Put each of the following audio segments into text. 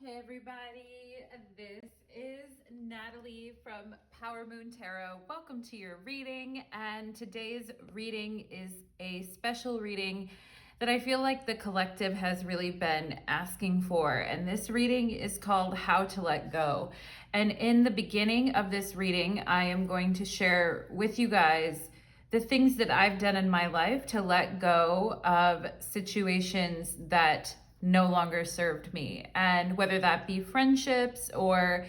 Hey everybody, this is Natalie from Power Moon Tarot. Welcome to your reading, and today's reading is a special reading that I feel like the collective has really been asking for, and this reading is called How to Let Go. And in the beginning of this reading, I am going to share with you guys the things that I've done in my life to let go of situations that no longer served me, and whether that be friendships or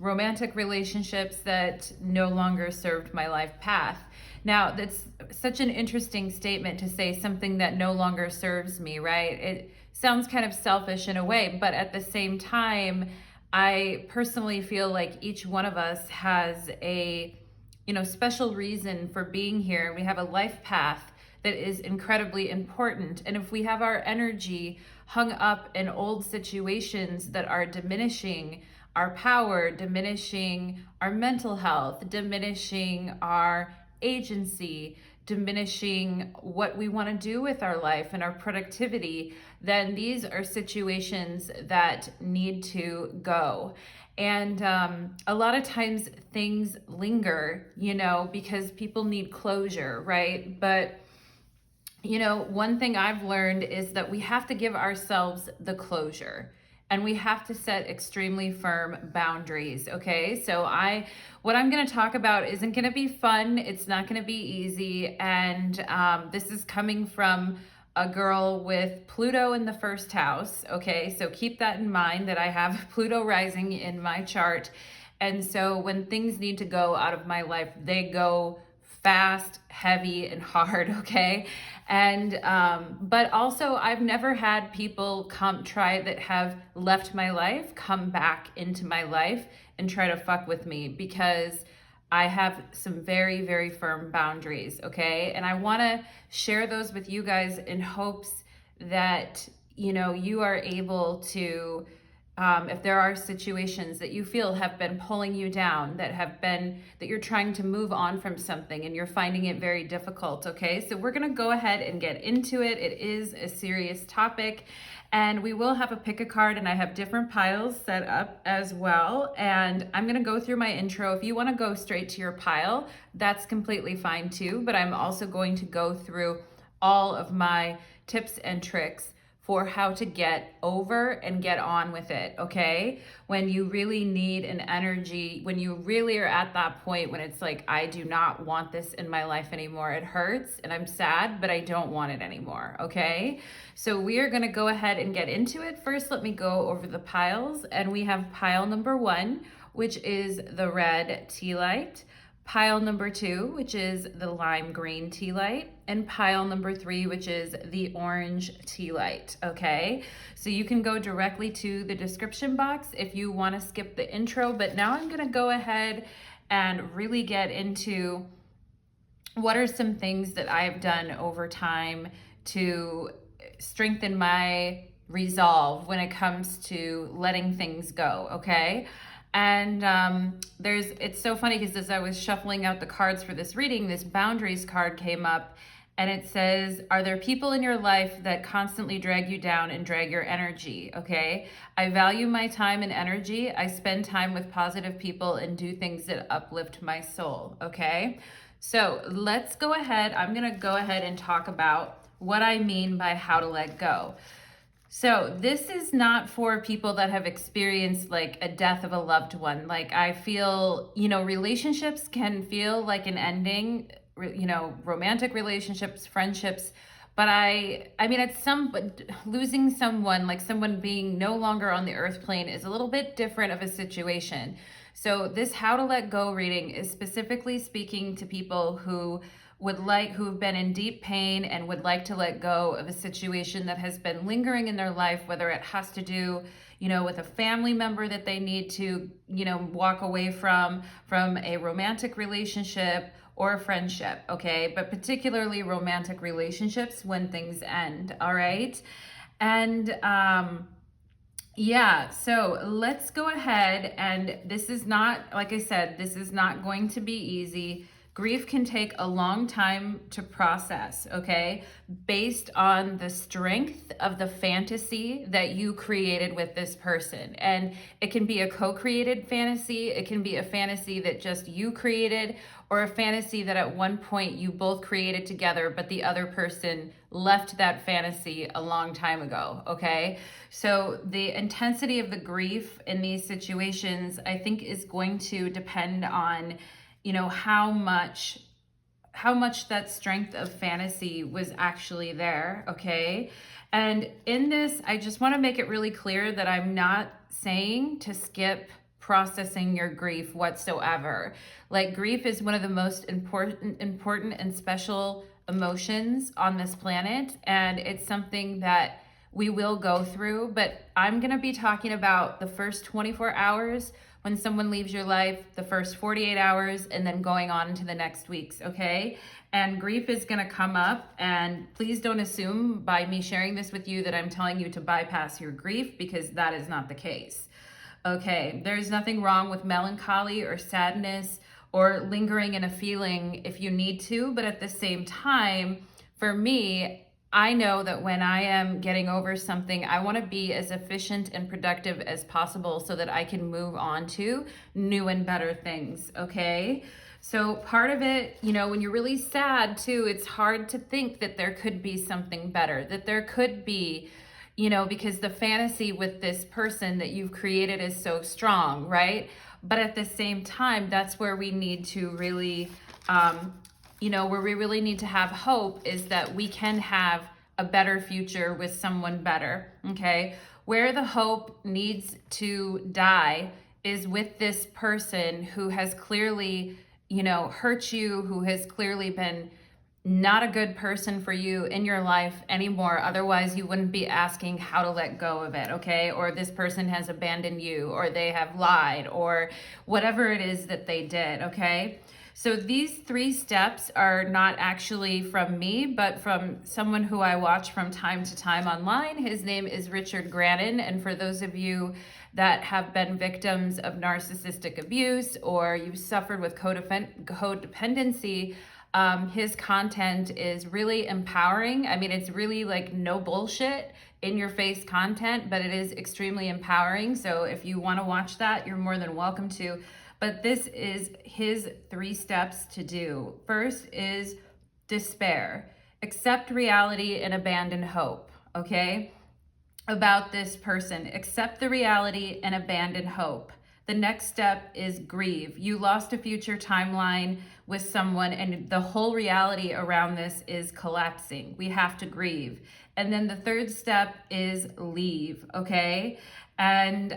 romantic relationships that no longer served my life path. Now, that's such an interesting statement to say, something that no longer serves me, right? It sounds kind of selfish in a way, but at the same time, I personally feel like each one of us has a special reason for being here. We have a life path that is incredibly important. And if we have our energy hung up in old situations that are diminishing our power, diminishing our mental health, diminishing our agency, diminishing what we want to do with our life and our productivity, then these are situations that need to go. And a lot of times things linger, because people need closure, right? But one thing I've learned is that we have to give ourselves the closure, and we have to set extremely firm boundaries. Okay. So what I'm going to talk about isn't going to be fun. It's not going to be easy. And this is coming from a girl with Pluto in the first house. Okay. So keep that in mind, that I have Pluto rising in my chart. And so when things need to go out of my life, they go fast, heavy, and hard, okay? And but also, I've never had people that have left my life come back into my life and try to fuck with me, because I have some very, very firm boundaries, okay? And I want to share those with you guys in hopes that you are able to, if there are situations that you feel have been pulling you down, that you're trying to move on from something and you're finding it very difficult, okay? So we're gonna go ahead and get into it. It is a serious topic, and we will have a pick a card, and I have different piles set up as well. And I'm gonna go through my intro. If you wanna go straight to your pile, that's completely fine too, but I'm also going to go through all of my tips and tricks for how to get over and get on with it, okay? When you really need an energy, when you really are at that point when it's like, I do not want this in my life anymore. It hurts and I'm sad, but I don't want it anymore, okay? So we are gonna go ahead and get into it. First, let me go over the piles, and we have pile number 1, which is the red tea light. Pile number 2, which is the lime green tea light, and pile number 3, which is the orange tea light, okay? So you can go directly to the description box if you want to skip the intro, but now I'm going to go ahead and really get into what are some things that I've done over time to strengthen my resolve when it comes to letting things go, okay? And it's so funny because as I was shuffling out the cards for this reading, this boundaries card came up, and it says, are there people in your life that constantly drag you down and drag your energy? Okay. I value my time and energy. I spend time with positive people and do things that uplift my soul. Okay. So let's go ahead. I'm going to go ahead and talk about what I mean by how to let go. So this is not for people that have experienced like a death of a loved one. Like, I feel, relationships can feel like an ending, romantic relationships, friendships. But losing someone, like someone being no longer on the earth plane, is a little bit different of a situation. So this how to let go reading is specifically speaking to people who've been in deep pain and would like to let go of a situation that has been lingering in their life, whether it has to do, with a family member that they need to, walk away from a romantic relationship or a friendship, okay? But particularly romantic relationships when things end, all right? And yeah, so let's go ahead, and this is not, like I said, this is not going to be easy. Grief can take a long time to process, okay? Based on the strength of the fantasy that you created with this person. And it can be a co-created fantasy, it can be a fantasy that just you created, or a fantasy that at one point you both created together, but the other person left that fantasy a long time ago, okay? So the intensity of the grief in these situations, I think, is going to depend on, you know, how much that strength of fantasy was actually there, okay? And in this, I just want to make it really clear that I'm not saying to skip processing your grief whatsoever. Like, grief is one of the most important and special emotions on this planet, and it's something that we will go through, but I'm going to be talking about the first 24 hours when someone leaves your life, the first 48 hours, and then going on into the next weeks, okay? And grief is gonna come up, and please don't assume by me sharing this with you that I'm telling you to bypass your grief, because that is not the case. Okay, there's nothing wrong with melancholy or sadness or lingering in a feeling if you need to, but at the same time, for me, I know that when I am getting over something, I want to be as efficient and productive as possible so that I can move on to new and better things, okay? So part of it, you know, when you're really sad too, it's hard to think that there could be something better, that there could be, you know, because the fantasy with this person that you've created is so strong, right? But at the same time, that's where we need to really, you know, where we really need to have hope is that we can have a better future with someone better, okay? Where the hope needs to die is with this person who has clearly, you know, hurt you, who has clearly been not a good person for you in your life anymore. Otherwise, you wouldn't be asking how to let go of it, okay? Or this person has abandoned you, or they have lied, or whatever it is that they did, okay? So these 3 steps are not actually from me, but from someone who I watch from time to time online. His name is Richard Grannon. And for those of you that have been victims of narcissistic abuse, or you suffered with codependency, his content is really empowering. I mean, it's really like no bullshit in your face content, but it is extremely empowering. So if you want to watch that, you're more than welcome to. But this is his 3 steps to do. First is despair. Accept reality and abandon hope, okay? About this person. Accept the reality and abandon hope. The next step is grieve. You lost a future timeline with someone, and the whole reality around this is collapsing. We have to grieve. And then the 3rd step is leave, okay? And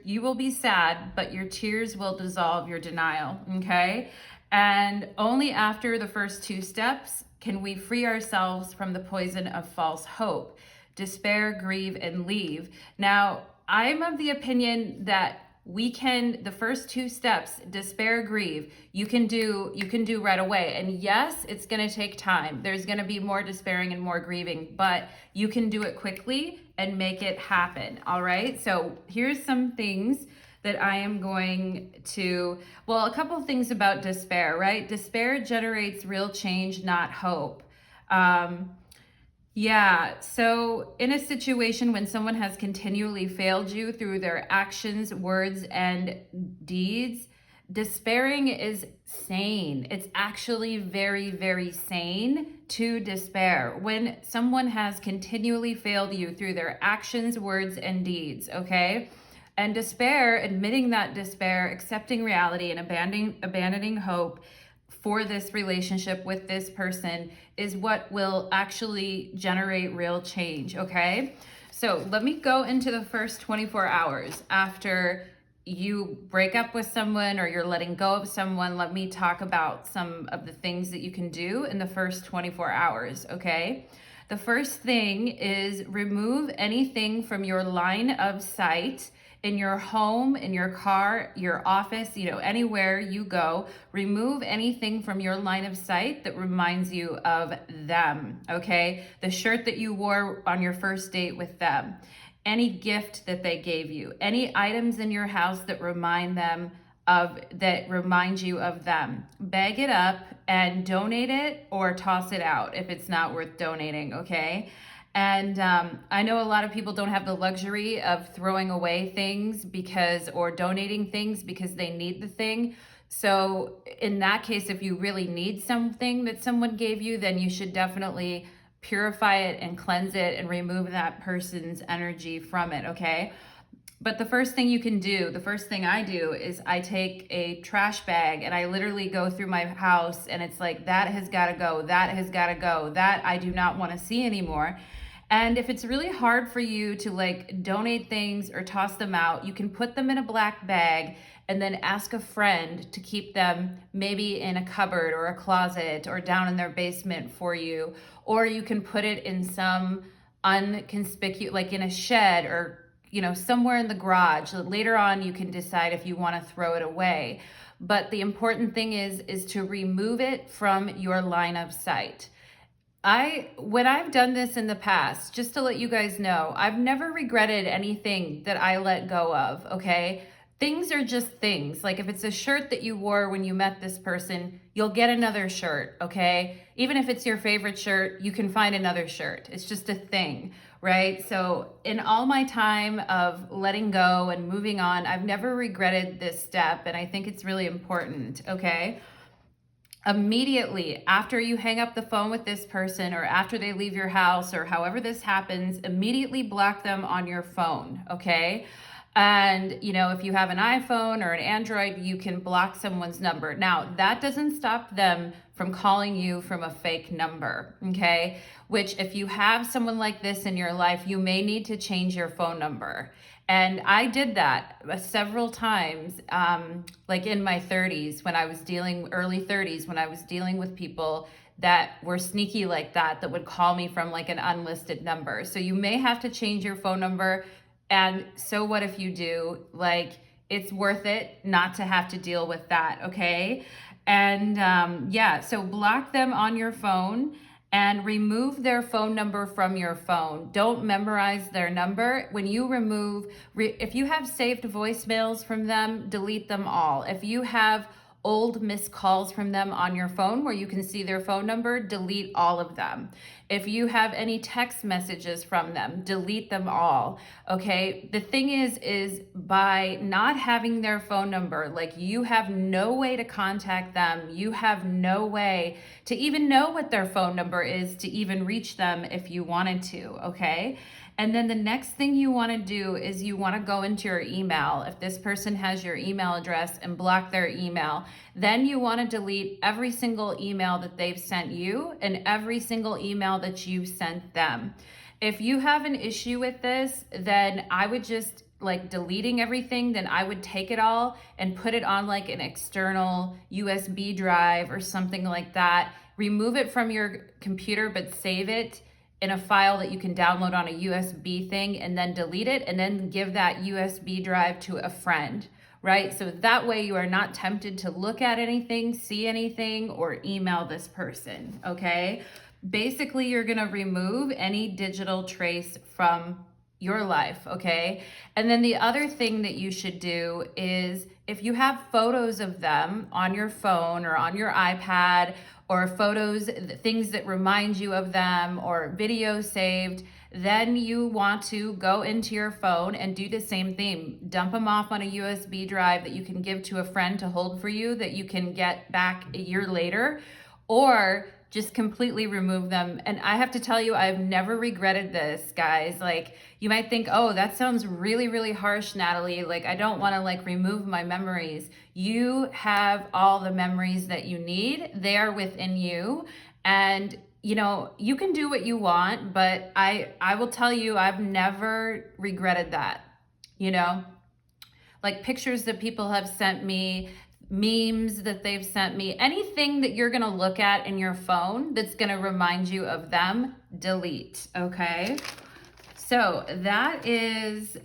you will be sad, but your tears will dissolve your denial, okay? And only after the first 2 steps can we free ourselves from the poison of false hope. Despair, grieve, and leave. Now, I'm of the opinion that we can, the first 2 steps, despair, grieve, you can do right away. And yes, it's going to take time. There's going to be more despairing and more grieving, but you can do it quickly and make it happen. All right. So here's some things that I am going to, well, a couple of things about despair, right? Despair generates real change, not hope. Yeah, so in a situation when someone has continually failed you through their actions, words, and deeds, despairing is sane. It's actually very, very sane to despair when someone has continually failed you through their actions, words, and deeds, okay? And despair, admitting that despair, accepting reality, and abandoning hope for this relationship with this person is what will actually generate real change, okay? So let me go into the first 24 hours after you break up with someone or you're letting go of someone. Let me talk about some of the things that you can do in the first 24 hours, okay? The first thing is remove anything from your line of sight in your home, in your car, your office, you know, anywhere you go. Remove anything from your line of sight that reminds you of them, okay? The shirt that you wore on your first date with them, any gift that they gave you, any items in your house that remind them that remind you of them. Bag it up and donate it or toss it out if it's not worth donating, okay? And I know a lot of people don't have the luxury of throwing away things or donating things because they need the thing. So in that case, if you really need something that someone gave you, then you should definitely purify it and cleanse it and remove that person's energy from it, okay? But the first thing you can do, the first thing I do is I take a trash bag and I literally go through my house and it's like, that has got to go, that has got to go, that I do not want to see anymore. And if it's really hard for you to like donate things or toss them out, you can put them in a black bag and then ask a friend to keep them maybe in a cupboard or a closet or down in their basement for you. Or you can put it in some unconspicuous, like in a shed or, you know, somewhere in the garage. Later on, you can decide if you want to throw it away. But the important thing is to remove it from your line of sight. When I've done this in the past, just to let you guys know, I've never regretted anything that I let go of, okay? Things are just things. Like if it's a shirt that you wore when you met this person, you'll get another shirt, okay? Even if it's your favorite shirt, you can find another shirt. It's just a thing, right? So in all my time of letting go and moving on, I've never regretted this step, and I think it's really important, okay? Immediately after you hang up the phone with this person or after they leave your house or however this happens, immediately block them on your phone, okay? And, you know, if you have an iPhone or an Android, you can block someone's number. Now, that doesn't stop them from calling you from a fake number, okay? Which if you have someone like this in your life, you may need to change your phone number. And I did that several times, like in my 30s when I was early 30s, when I was dealing with people that were sneaky like that would call me from like an unlisted number. So you may have to change your phone number. And so what if you do? Like, it's worth it not to have to deal with that, okay? And yeah, so block them on your phone and remove their phone number from your phone. Don't memorize their number. When you if you have saved voicemails from them, delete them all. If you have old missed calls from them on your phone where you can see their phone number, delete all of them. If you have any text messages from them, delete them all, okay? The thing is by not having their phone number, like you have no way to contact them. You have no way to even know what their phone number is to even reach them if you wanted to, okay? And then the next thing you want to do is you want to go into your email. If this person has your email address, and block their email, then you want to delete every single email that they've sent you and every single email that you've sent them. If you have an issue with this, then I would just like deleting everything, then I would take it all and put it on like an external USB drive or something like that. Remove it from your computer, but save it in a file that you can download on a USB thing, and then delete it and then give that USB drive to a friend, right? So that way you are not tempted to look at anything, see anything, or email this person, okay? Basically, you're gonna remove any digital trace from your life, okay? And then the other thing that you should do is if you have photos of them on your phone or on your iPad, or photos, things that remind you of them, or videos saved, then you want to go into your phone and do the same thing. Dump them off on a USB drive that you can give to a friend to hold for you that you can get back a year later, or just completely remove them. And I have to tell you, I've never regretted this, guys. Like, you might think, oh, that sounds really, really harsh, Natalie. Like, I don't want to like remove my memories. You have all the memories that you need. They are within you. And, you know, you can do what you want, but I will tell you, I've never regretted that, you know? Like pictures that people have sent me, memes that they've sent me, anything that you're gonna look at in your phone that's gonna remind you of them, delete, okay? So that is,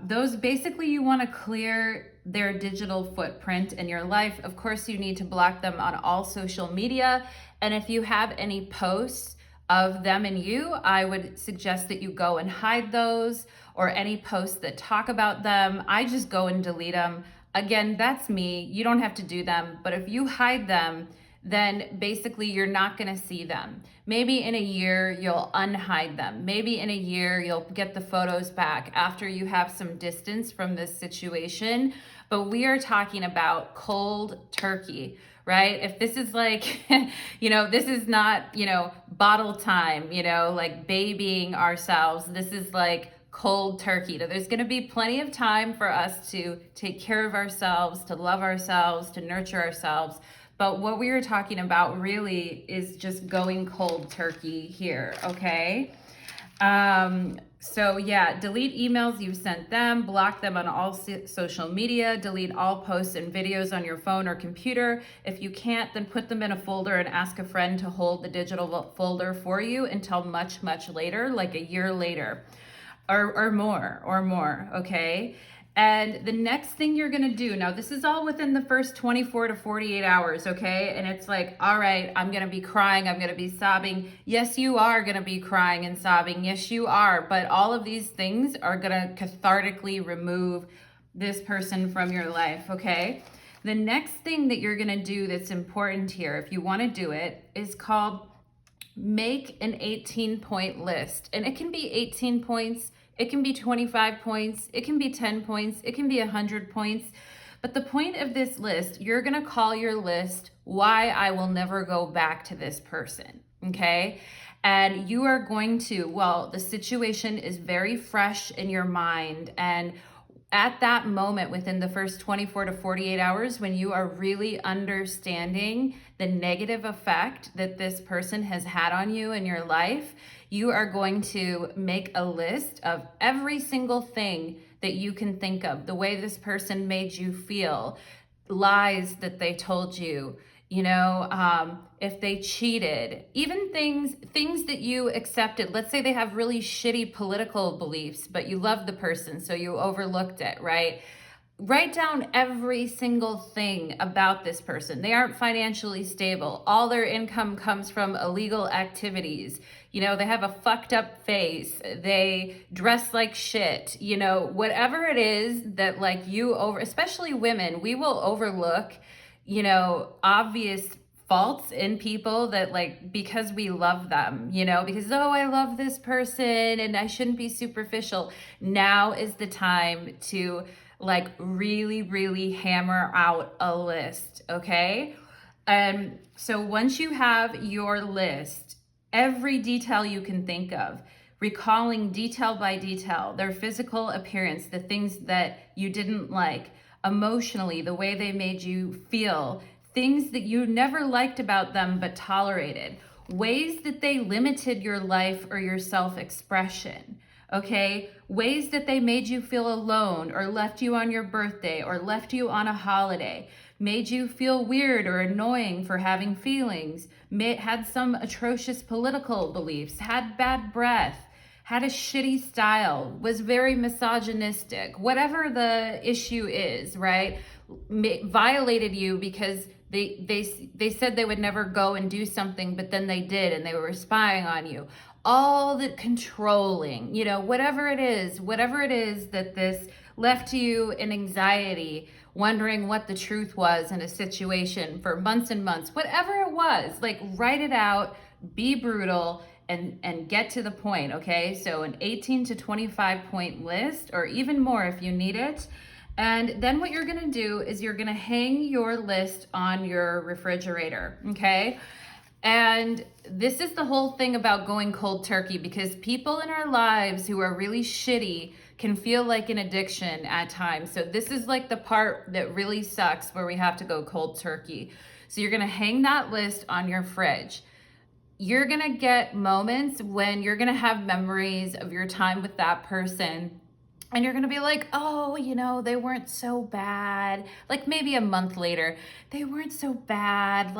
those basically you wanna clear their digital footprint in your life. Of course, you need to block them on all social media. And if you have any posts of them and you, I would suggest that you go and hide those, or any posts that talk about them. I just go and delete them. Again, that's me. You don't have to do them. But if you hide them, then basically you're not going to see them. Maybe in a year, you'll unhide them. Maybe in a year, you'll get the photos back after you have some distance from this situation. But we are talking about cold turkey, right? If this is like, this is not, bottle time, like babying ourselves. This is like cold turkey. There's going to be plenty of time for us to take care of ourselves, to love ourselves, to nurture ourselves. But what we are talking about really is just going cold turkey here, okay? So yeah, delete emails you've sent them, block them on all social media, delete all posts and videos on your phone or computer. If you can't, then put them in a folder and ask a friend to hold the digital folder for you until much, much later, like a year later. Or more, okay? And the next thing you're gonna do, now this is all within the first 24 to 48 hours, okay? And it's like, all right, I'm gonna be crying, I'm gonna be sobbing. Yes, you are gonna be crying and sobbing, yes, you are. But all of these things are gonna cathartically remove this person from your life, okay? The next thing that you're gonna do that's important here, if you wanna do it, is called make an 18-point list. And it can be 18 points, it can be 25 points, it can be 10 points, it can be 100 points. But the point of this list, you're gonna call your list, Why I Will Never Go Back to This Person, okay? And you are going to, the situation is very fresh in your mind, and at that moment, within the first 24 to 48 hours, when you are really understanding the negative effect that this person has had on you in your life, you are going to make a list of every single thing that you can think of, the way this person made you feel, lies that they told you, if they cheated, even things that you accepted. Let's say they have really shitty political beliefs, but you love the person, so you overlooked it, right? Write down every single thing about this person. They aren't financially stable. All their income comes from illegal activities. They have a fucked up face. They dress like shit. Whatever it is that especially women, we will overlook, obvious faults in people that because we love them, because, I love this person and I shouldn't be superficial. Now is the time to really, really hammer out a list, okay? So once you have your list, every detail you can think of, recalling detail by detail, their physical appearance, the things that you didn't like, emotionally, the way they made you feel, things that you never liked about them but tolerated, ways that they limited your life or your self-expression, okay? Ways that they made you feel alone or left you on your birthday or left you on a holiday, made you feel weird or annoying for having feelings, had some atrocious political beliefs, had bad breath, had a shitty style, was very misogynistic, whatever the issue is, right? Violated you because they said they would never go and do something, but then they did, and they were spying on you. All the controlling, whatever it is that this left you in anxiety, wondering what the truth was in a situation for months and months, whatever it was, write it out, be brutal, and get to the point, okay? So an 18 to 25 point list, or even more if you need it. And then what you're gonna do is you're gonna hang your list on your refrigerator, okay? And this is the whole thing about going cold turkey, because people in our lives who are really shitty can feel like an addiction at times. So this is the part that really sucks, where we have to go cold turkey. So you're gonna hang that list on your fridge. You're gonna get moments when you're gonna have memories of your time with that person, and you're gonna be like, oh, they weren't so bad. Maybe a month later, they weren't so bad.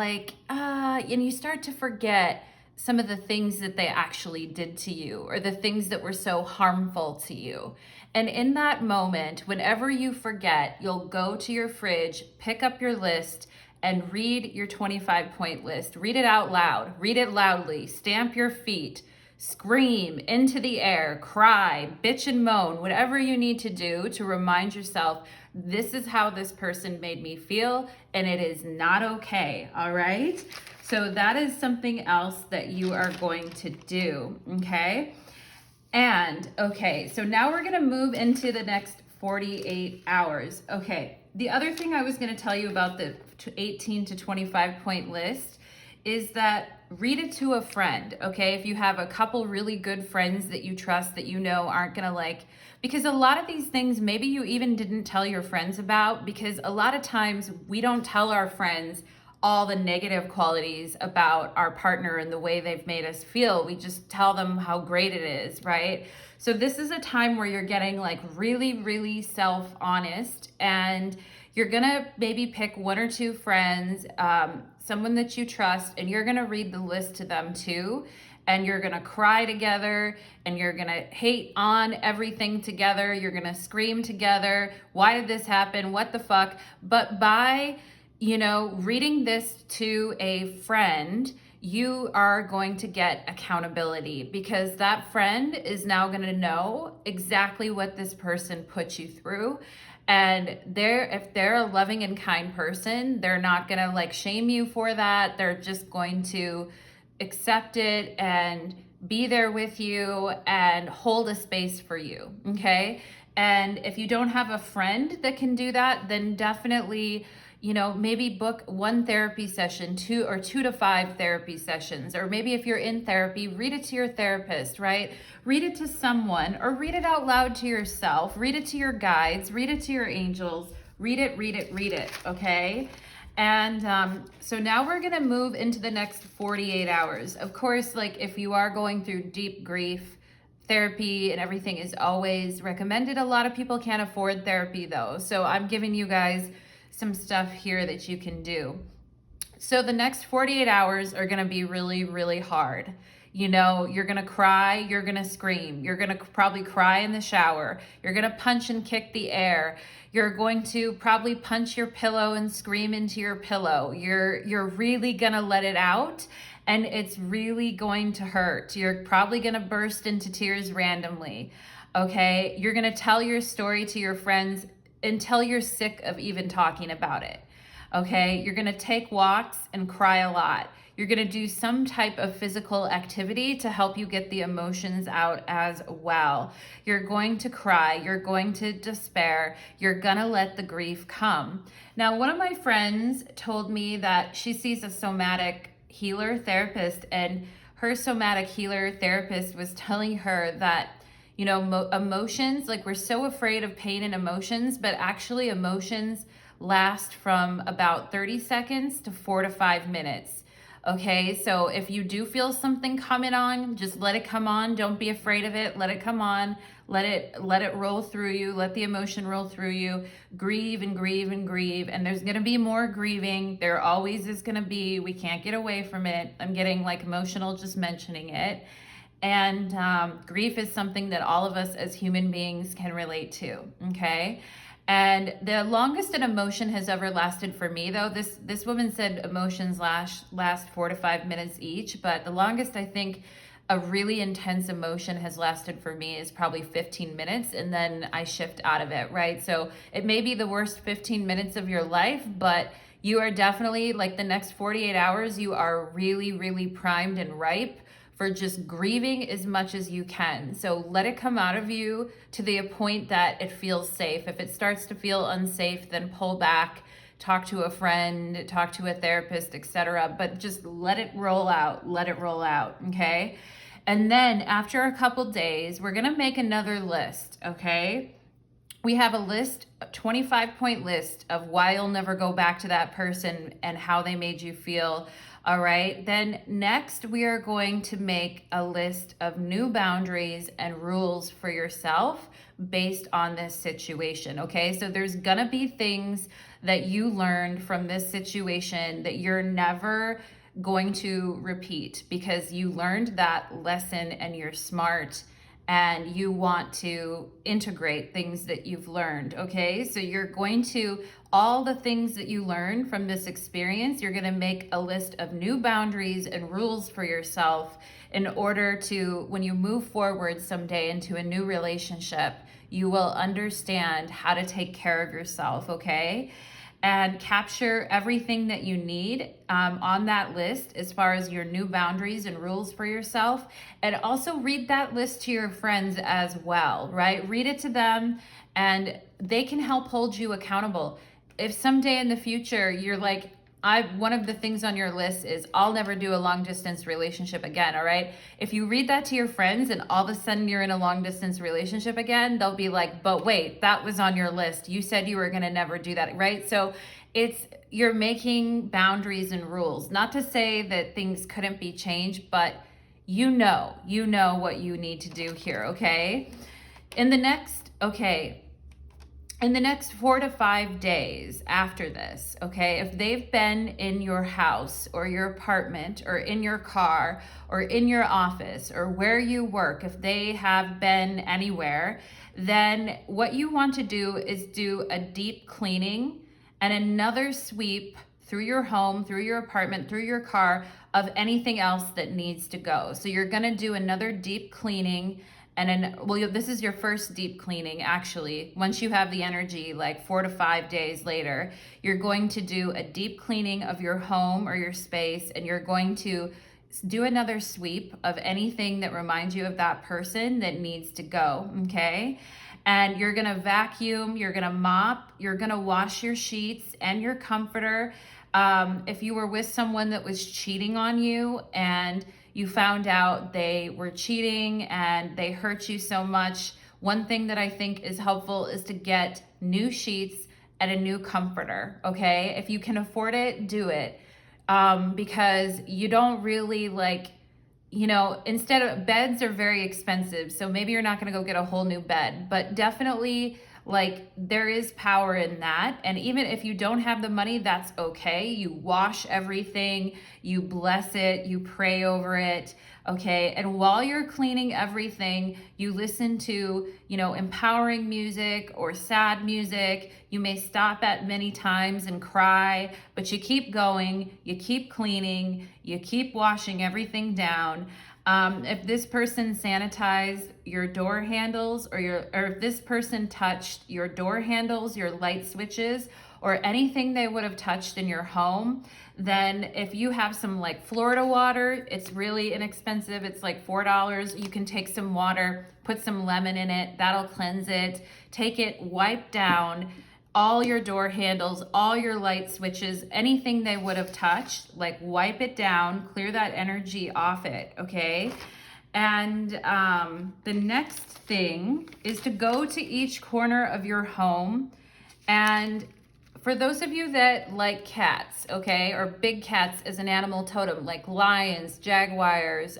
And you start to forget some of the things that they actually did to you, or the things that were so harmful to you. And in that moment, whenever you forget, you'll go to your fridge, pick up your list, and read your 25 point list. Read it out loud, read it loudly, stamp your feet, scream into the air, cry, bitch and moan, whatever you need to do to remind yourself, this is how this person made me feel, and it is not okay, all right? So that is something else that you are going to do, okay? And, okay, so now we're gonna move into the next 48 hours. Okay, the other thing I was gonna tell you about the 18 to 25 point list is that read it to a friend, okay? If you have a couple really good friends that you trust that you know aren't gonna like, because a lot of these things maybe you even didn't tell your friends about, because a lot of times we don't tell our friends all the negative qualities about our partner and the way they've made us feel. We just tell them how great it is, right? So this is a time where you're getting like really, really self-honest, and you're gonna maybe pick one or two friends, someone that you trust, and you're gonna read the list to them too. And you're gonna cry together, and you're gonna hate on everything together. You're gonna scream together. Why did this happen? What the fuck? But by, you know, reading this to a friend, you are going to get accountability, because that friend is now going to know exactly what this person put you through. And if they're a loving and kind person, they're not going to like shame you for that. They're just going to accept it and be there with you and hold a space for you, okay? And if you don't have a friend that can do that, then definitely, you know, maybe book one therapy session, two to five therapy sessions, or maybe if you're in therapy, read it to your therapist, right? Read it to someone, or read it out loud to yourself, read it to your guides, read it to your angels, read it, okay? And so now we're gonna move into the next 48 hours. Of course, like if you are going through deep grief, therapy and everything is always recommended. A lot of people can't afford therapy though. So I'm giving you guys some stuff here that you can do. So the next 48 hours are gonna be really, really hard. You know, you're gonna cry, you're gonna scream, you're gonna probably cry in the shower, you're gonna punch and kick the air, you're going to probably punch your pillow and scream into your pillow. You're really gonna let it out, and it's really going to hurt. You're probably gonna burst into tears randomly, okay? You're gonna tell your story to your friends until you're sick of even talking about it, okay? You're gonna take walks and cry a lot. You're gonna do some type of physical activity to help you get the emotions out as well. You're going to cry, you're going to despair, you're gonna let the grief come. Now, one of my friends told me that she sees a somatic healer therapist, and her somatic healer therapist was telling her that, you know, emotions, like we're so afraid of pain and emotions, but actually emotions last from about 30 seconds to 4 to 5 minutes. Okay, so if you do feel something coming on, just let it come on. Don't be afraid of it. Let it come on. Let it roll through you. Let the emotion roll through you. Grieve and grieve and grieve. And there's gonna be more grieving. There always is gonna be. We can't get away from it. I'm getting like emotional just mentioning it. And grief is something that all of us as human beings can relate to, okay? And the longest an emotion has ever lasted for me, though, this woman said emotions last 4 to 5 minutes each, but the longest I think a really intense emotion has lasted for me is probably 15 minutes, and then I shift out of it, right? So it may be the worst 15 minutes of your life, but you are definitely, like the next 48 hours, you are really, really primed and ripe for just grieving as much as you can. So let it come out of you to the point that it feels safe. If it starts to feel unsafe, then pull back, talk to a friend, talk to a therapist, etc. But just let it roll out, okay? And then after a couple days, we're gonna make another list, okay? We have a list, a 25-point list of why you'll never go back to that person and how they made you feel. All right, then next we are going to make a list of new boundaries and rules for yourself based on this situation, okay? So there's gonna be things that you learned from this situation that you're never going to repeat, because you learned that lesson and you're smart and you want to integrate things that you've learned, okay? So you're going to, all the things that you learned from this experience, you're gonna make a list of new boundaries and rules for yourself in order to, when you move forward someday into a new relationship, you will understand how to take care of yourself, okay? And capture everything that you need on that list as far as your new boundaries and rules for yourself. And also read that list to your friends as well, right? Read it to them and they can help hold you accountable. If someday in the future you're like, one of the things on your list is I'll never do a long distance relationship again, all right? If you read that to your friends and all of a sudden you're in a long distance relationship again, they'll be like, but wait, that was on your list. You said you were gonna never do that, right? So you're making boundaries and rules. Not to say that things couldn't be changed, but you know what you need to do here, okay? In the next 4 to 5 days after this, okay, if they've been in your house or your apartment or in your car or in your office or where you work, if they have been anywhere, then what you want to do is do a deep cleaning and another sweep through your home, through your apartment, through your car of anything else that needs to go. So you're gonna do another deep cleaning. And then, this is your first deep cleaning, actually. Once you have the energy, like 4 to 5 days later, you're going to do a deep cleaning of your home or your space, and you're going to do another sweep of anything that reminds you of that person that needs to go, okay? And you're gonna vacuum, you're gonna mop, you're gonna wash your sheets and your comforter. If you were with someone that was cheating on you and you found out they were cheating and they hurt you so much, one thing that I think is helpful is to get new sheets and a new comforter, okay? If you can afford it, do it. Because you don't really instead of beds are very expensive, so maybe you're not gonna go get a whole new bed, but definitely there is power in that. And even if you don't have the money, that's okay. You wash everything, you bless it, you pray over it, okay? And while you're cleaning everything, you listen to, empowering music or sad music. You may stop at many times and cry, but you keep going, you keep cleaning, you keep washing everything down. If this person sanitized your door handles or if this person touched your door handles, your light switches, or anything they would have touched in your home, then if you have some Florida water, it's really inexpensive. It's like $4. You can take some water, put some lemon in it. That'll cleanse it. Take it, wipe down all your door handles, all your light switches, anything they would have touched, wipe it down, clear that energy off it, okay? And the next thing is to go to each corner of your home. And for those of you that like cats, okay, or big cats as an animal totem, like lions, jaguars,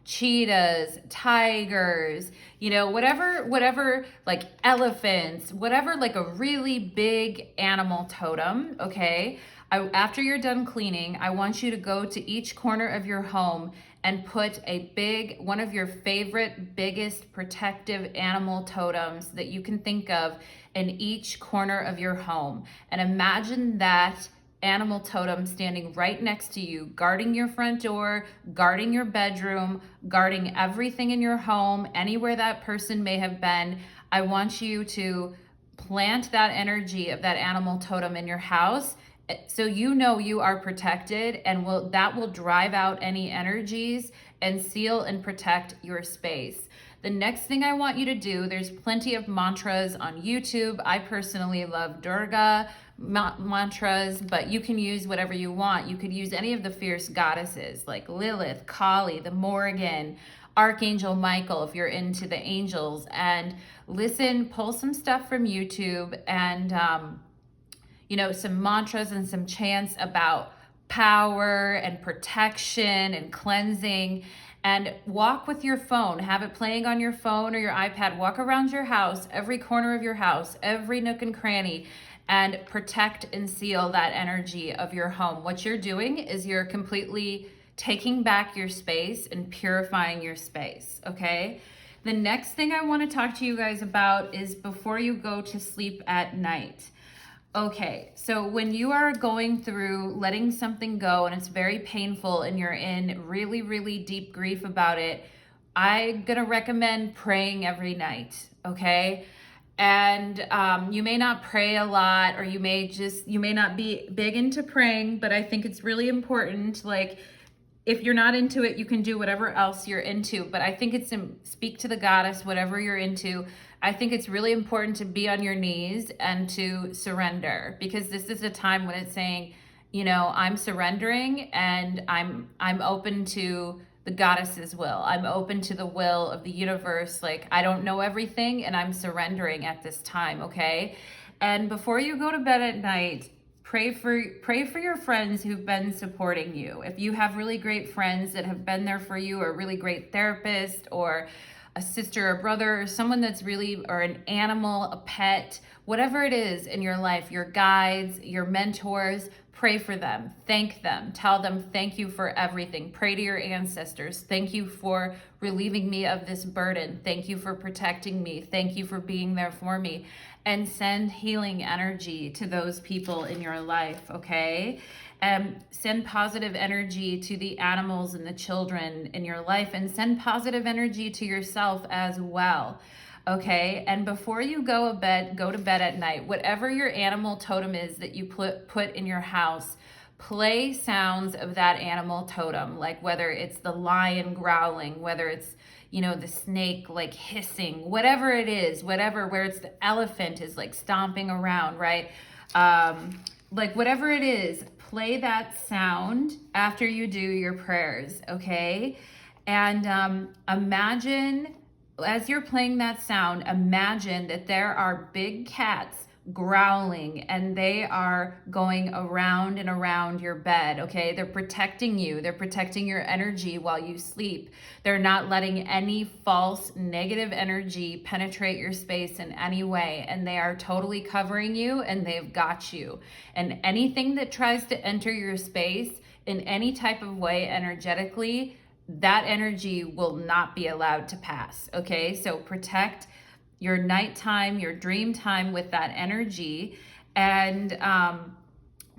cheetahs, tigers, whatever, elephants, whatever, a really big animal totem, okay? After you're done cleaning, I want you to go to each corner of your home and put one of your favorite, biggest protective animal totems that you can think of in each corner of your home. And imagine that animal totem standing right next to you, guarding your front door, guarding your bedroom, guarding everything in your home, anywhere that person may have been. I want you to plant that energy of that animal totem in your house so you are protected, and that will drive out any energies and seal and protect your space. The next thing I want you to do, there's plenty of mantras on YouTube. I personally love Durga mantras, but you can use whatever you want. You could use any of the fierce goddesses like Lilith, Kali, the Morrigan, Archangel Michael, if you're into the angels, and pull some stuff from YouTube and, some mantras and some chants about power and protection and cleansing. And walk with your phone, have it playing on your phone or your iPad. Walk around your house, every corner of your house, every nook and cranny, and protect and seal that energy of your home. What you're doing is you're completely taking back your space and purifying your space, okay? The next thing I want to talk to you guys about is before you go to sleep at night. Okay, so when you are going through letting something go and it's very painful and you're in really, really deep grief about it, I'm gonna recommend praying every night, okay? And you may not pray a lot, or you may not be big into praying, but I think it's really important. Like, if you're not into it, you can do whatever else you're into. But I think it's speak to the goddess, whatever you're into. I think it's really important to be on your knees and to surrender, because this is a time when it's saying, you know, I'm surrendering and I'm open to the goddess's will. I'm open to the will of the universe. Like, I don't know everything and I'm surrendering at this time, okay? And before you go to bed at night, pray for your friends who've been supporting you. If you have really great friends that have been there for you, or a really great therapist, or a sister or brother, or someone that's really, or an animal, a pet, whatever it is in your life, your guides, your mentors, pray for them, thank them, tell them thank you for everything. Pray to your ancestors. Thank you for relieving me of this burden. Thank you for protecting me. Thank you for being there for me. And send healing energy to those people in your life, okay? Send positive energy to the animals and the children in your life, and send positive energy to yourself as well. Okay, and before you go to bed at night, whatever your animal totem is that you put in your house, play sounds of that animal totem, like whether it's the lion growling, whether it's, you know, the snake like hissing, whatever it is, where it's the elephant is like stomping around, right? Like whatever it is, play that sound after you do your prayers, okay? And imagine, as you're playing that sound, imagine that there are big cats growling and they are going around and around your bed, okay? They're protecting you. They're protecting your energy while you sleep. They're not letting any false negative energy penetrate your space in any way. And they are totally covering you, and they've got you. And anything that tries to enter your space in any type of way energetically, that energy will not be allowed to pass, okay? So protect your nighttime, your dream time with that energy, and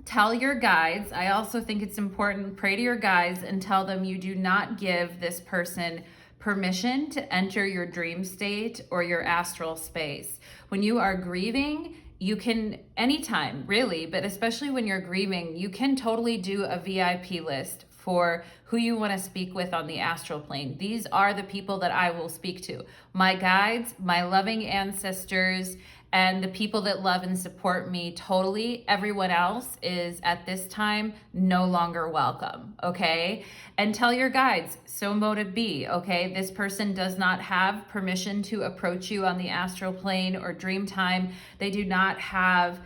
tell your guides. I also think it's important, pray to your guides and tell them you do not give this person permission to enter your dream state or your astral space. When you are grieving, you can, anytime really, but especially when you're grieving, you can totally do a VIP list for who you want to speak with on the astral plane. These are the people that I will speak to. My guides, my loving ancestors, and the people that love and support me totally. Everyone else is at this time no longer welcome, okay? And tell your guides, so mote it be, okay? This person does not have permission to approach you on the astral plane or dream time. They don't have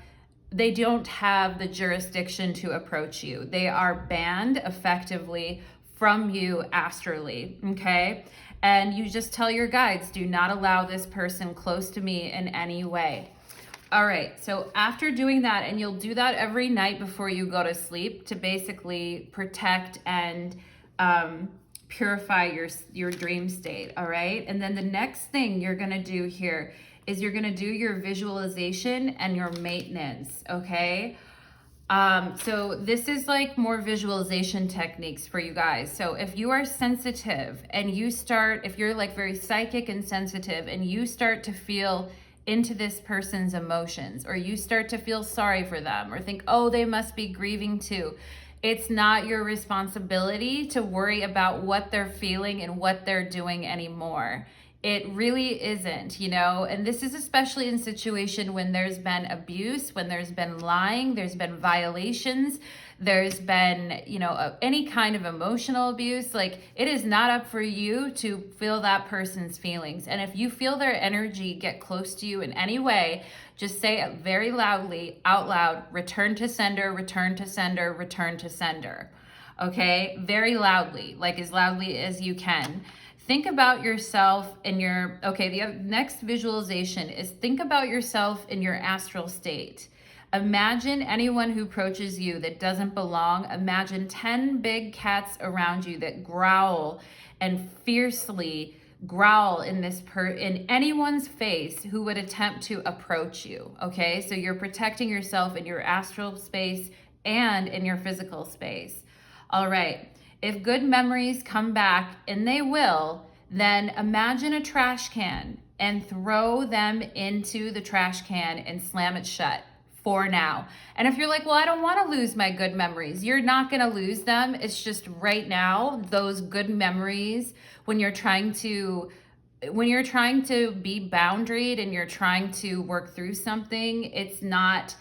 the jurisdiction to approach you. They are banned effectively from you astrally, okay? And you just tell your guides, do not allow this person close to me in any way. All right, so after doing that, and you'll do that every night before you go to sleep to basically protect and purify your dream state, all right? And then the next thing you're gonna do here is you're gonna do your visualization and your maintenance, okay? So this is like more visualization techniques for you guys. So if you are sensitive and if you're like very psychic and sensitive, and you start to feel into this person's emotions, or you start to feel sorry for them, or think, oh, they must be grieving too. It's not your responsibility to worry about what they're feeling and what they're doing anymore. It really isn't, you know, and this is especially in situation when there's been abuse, when there's been lying, there's been violations, there's been, you know, any kind of emotional abuse. Like, it is not up for you to feel that person's feelings. And if you feel their energy get close to you in any way, just say it very loudly, out loud, return to sender, return to sender, return to sender. Okay, very loudly, like as loudly as you can. Think about yourself in the next visualization is think about yourself in your astral state. Imagine anyone who approaches you that doesn't belong. Imagine 10 big cats around you that growl and fiercely growl in in anyone's face who would attempt to approach you, okay? So you're protecting yourself in your astral space and in your physical space. All right, if good memories come back, and they will, then imagine a trash can and throw them into the trash can and slam it shut for now. And if you're like, well, I don't want to lose my good memories, you're not going to lose them. It's just right now, those good memories, when you're trying to be boundaried and you're trying to work through something, it's not,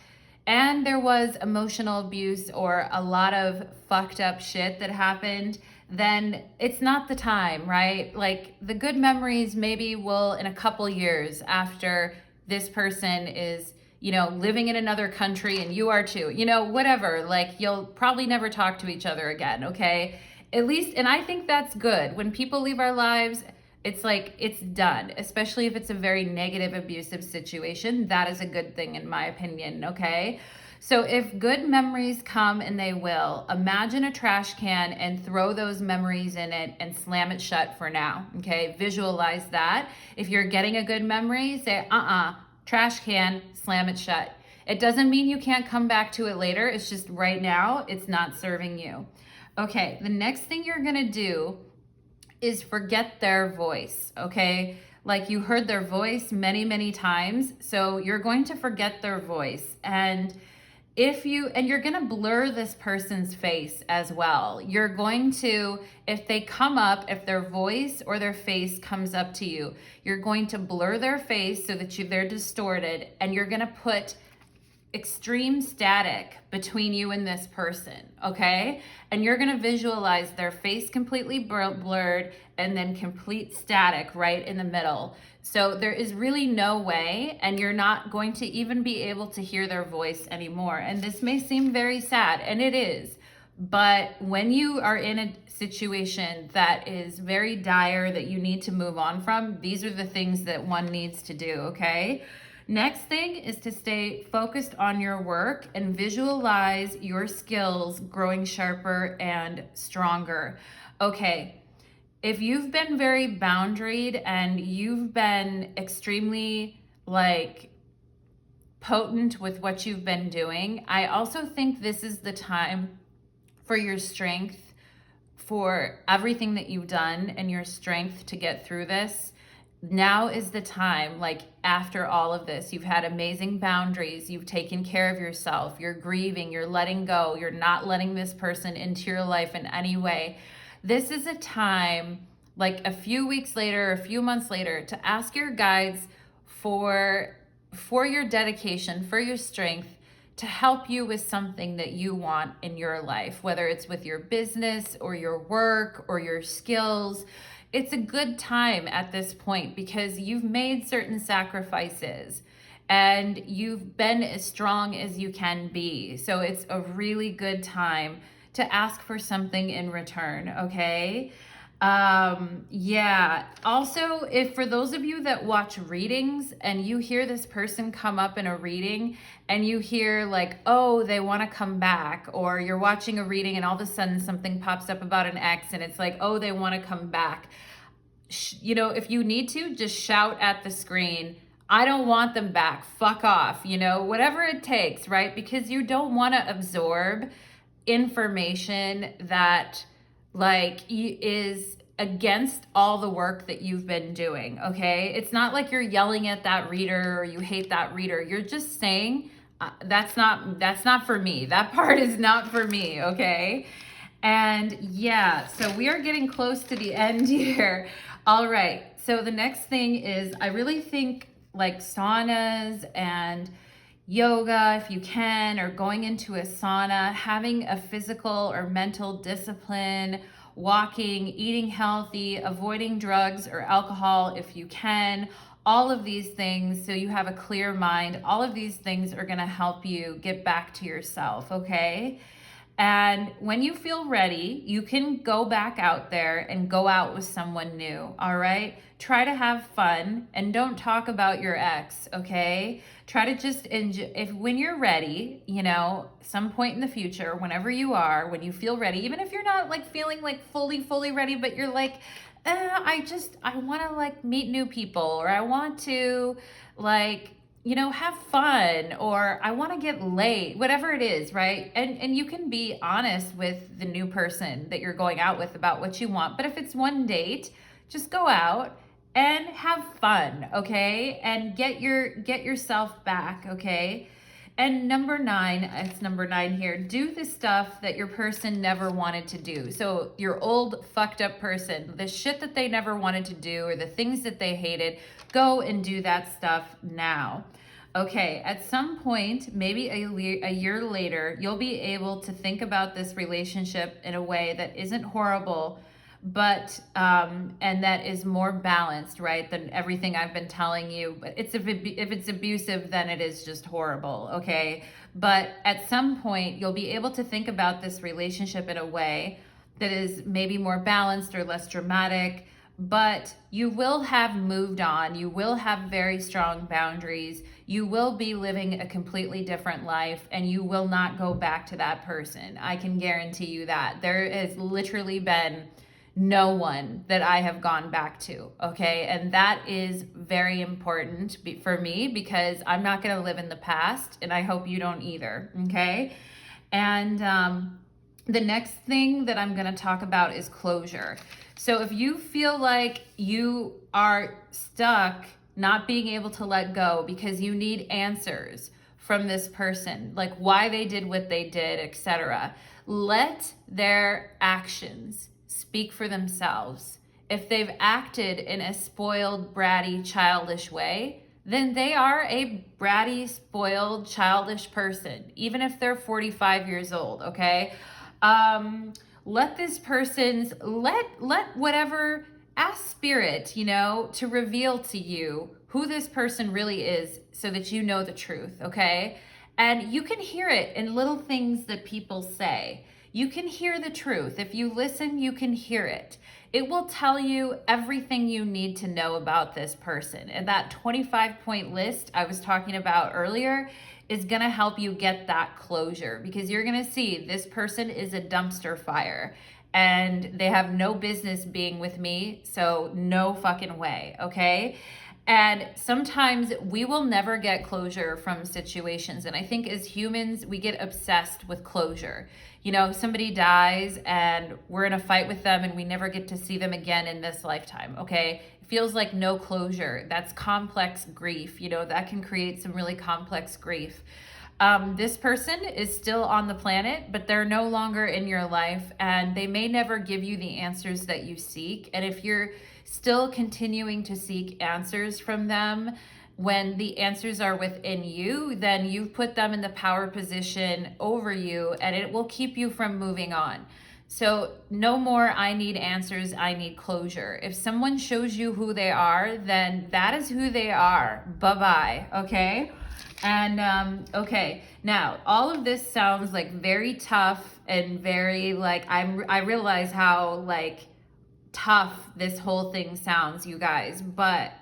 and there was emotional abuse or a lot of fucked up shit that happened, then it's not the time, right? Like the good memories maybe will, in a couple years after this person is, living in another country and you are too, whatever, like you'll probably never talk to each other again, okay? At least, and I think that's good. When people leave our lives, it's like, it's done, especially if it's a very negative, abusive situation. That is a good thing in my opinion, okay? So if good memories come, and they will, imagine a trash can and throw those memories in it and slam it shut for now, okay? Visualize that. If you're getting a good memory, say, trash can, slam it shut. It doesn't mean you can't come back to it later. It's just right now, it's not serving you. Okay, the next thing you're gonna do is forget their voice, okay? Like you heard their voice many, many times. So you're going to forget their voice. And you're going to blur this person's face as well. You're going to, if they come up, if their voice or their face comes up to you, you're going to blur their face so that they're distorted, and you're going to put extreme static between you and this person, okay? And you're going to visualize their face completely blurred and then complete static right in the middle. So there is really no way, and you're not going to even be able to hear their voice anymore. And this may seem very sad, and it is, but when you are in a situation that is very dire that you need to move on from, these are the things that one needs to do, okay? Next thing is to stay focused on your work and visualize your skills growing sharper and stronger. Okay, if you've been very boundaried and you've been extremely potent with what you've been doing, I also think this is the time for your strength, for everything that you've done and your strength to get through this. Now is the time, after all of this, you've had amazing boundaries, you've taken care of yourself, you're grieving, you're letting go, you're not letting this person into your life in any way. This is a time, a few weeks later, a few months later, to ask your guides for your dedication, for your strength, to help you with something that you want in your life, whether it's with your business or your work or your skills. It's a good time at this point because you've made certain sacrifices and you've been as strong as you can be. So it's a really good time to ask for something in return, okay? Yeah. Also, if for those of you that watch readings and you hear this person come up in a reading and you hear oh, they want to come back, or you're watching a reading and all of a sudden something pops up about an ex and it's oh, they want to come back. If you need to, just shout at the screen, I don't want them back, fuck off, whatever it takes, right? Because you don't want to absorb information that is against all the work that you've been doing, okay? It's not like you're yelling at that reader or you hate that reader. You're just saying, that's not for me. That part is not for me, okay? And yeah, so we are getting close to the end here. All right, so the next thing is, I really think saunas and yoga, if you can, or going into a sauna, having a physical or mental discipline, walking, eating healthy, avoiding drugs or alcohol if you can, all of these things, so you have a clear mind, all of these things are gonna help you get back to yourself, okay? And when you feel ready, you can go back out there and go out with someone new, all right? Try to have fun and don't talk about your ex, okay? Try to just enjoy, when you're ready, some point in the future, whenever you are, when you feel ready, even if you're not feeling fully ready, but you're I want to like meet new people, or I want to like, have fun, or I want to get laid, whatever it is, right? And you can be honest with the new person that you're going out with about what you want. But if it's one date, just go out and have fun, okay? And get yourself back, okay? And number 9, it's number 9 here, do the stuff that your person never wanted to do. So your old fucked up person, the shit that they never wanted to do or the things that they hated, go and do that stuff now. Okay, at some point, maybe a year later, you'll be able to think about this relationship in a way that isn't horrible, but and that is more balanced, right, than everything I've been telling you. But if it's abusive, then it is just horrible, okay? But at some point, you'll be able to think about this relationship in a way that is maybe more balanced or less dramatic, but you will have moved on. You will have very strong boundaries. You will be living a completely different life, and you will not go back to that person. I can guarantee you that. There has literally been no one that I have gone back to, okay? And that is very important for me, because I'm not going to live in the past, and I hope you don't either, okay? And the next thing that I'm going to talk about is closure. So if you feel like you are stuck not being able to let go because you need answers from this person, like why they did what they did, etc., let their actions speak for themselves. If they've acted in a spoiled, bratty, childish way, then they are a bratty, spoiled, childish person, even if they're 45 years old, okay? Let this person's, let whatever, ask spirit, to reveal to you who this person really is so that you know the truth, okay? And you can hear it in little things that people say. You can hear the truth. If you listen, you can hear it. It will tell you everything you need to know about this person. And that 25-point list I was talking about earlier is going to help you get that closure, because you're going to see this person is a dumpster fire and they have no business being with me. So no fucking way. Okay. And sometimes we will never get closure from situations. And I think as humans, we get obsessed with closure. Somebody dies and we're in a fight with them and we never get to see them again in this lifetime, okay? It feels like no closure. That's complex grief. That can create some really complex grief. This person is still on the planet, but they're no longer in your life, and they may never give you the answers that you seek. And if you're still continuing to seek answers from them, when the answers are within you, then you've put them in the power position over you, and it will keep you from moving on. So no more, I need answers, I need closure. If someone shows you who they are, then that is who they are. Bye-bye, okay? And, okay, now, all of this sounds like very tough and very, like, I realize how, like, tough this whole thing sounds, you guys, but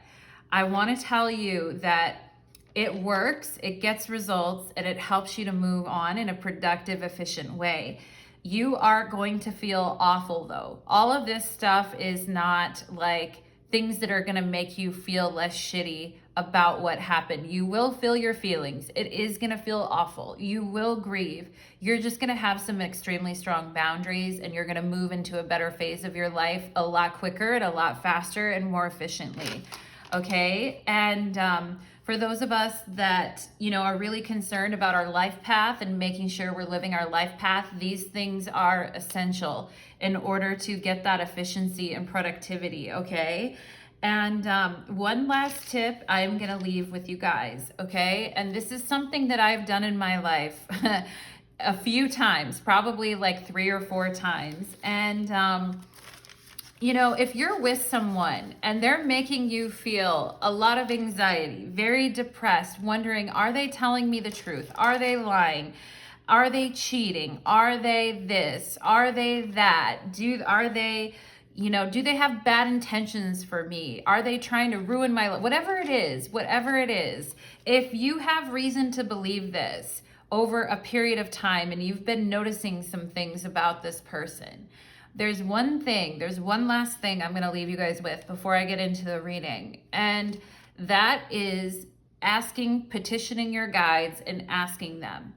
I want to tell you that it works, it gets results, and it helps you to move on in a productive, efficient way. You are going to feel awful though. All of this stuff is not like things that are going to make you feel less shitty about what happened. You will feel your feelings. It is going to feel awful. You will grieve. You're just going to have some extremely strong boundaries, and you're going to move into a better phase of your life a lot quicker and a lot faster and more efficiently. Okay. And for those of us that, are really concerned about our life path and making sure we're living our life path, these things are essential in order to get that efficiency and productivity. Okay. And one last tip I'm going to leave with you guys. Okay. And this is something that I've done in my life a few times, probably like 3 or 4 times. And, if you're with someone and they're making you feel a lot of anxiety, very depressed, wondering, are they telling me the truth? Are they lying? Are they cheating? Are they this? Are they that? Do they have bad intentions for me? Are they trying to ruin my life? Whatever it is, if you have reason to believe this over a period of time and you've been noticing some things about this person, there's one last thing I'm going to leave you guys with before I get into the reading. And that is petitioning your guides and asking them.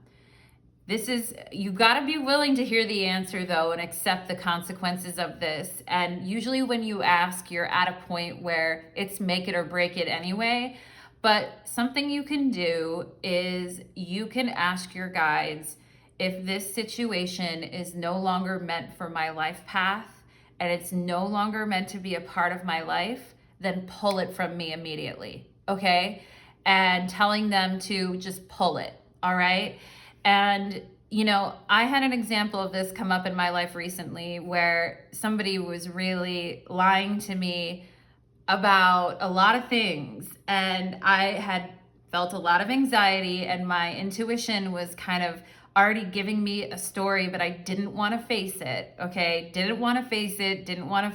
You got to be willing to hear the answer though and accept the consequences of this. And usually when you ask, you're at a point where it's make it or break it anyway. But something you can do is you can ask your guides, if this situation is no longer meant for my life path and it's no longer meant to be a part of my life, then pull it from me immediately, okay? And telling them to just pull it, all right? And, you know, I had an example of this come up in my life recently where somebody was really lying to me about a lot of things. And I had felt a lot of anxiety, and my intuition was kind of already giving me a story, but I didn't want to face it, okay? Didn't want to face it. Didn't want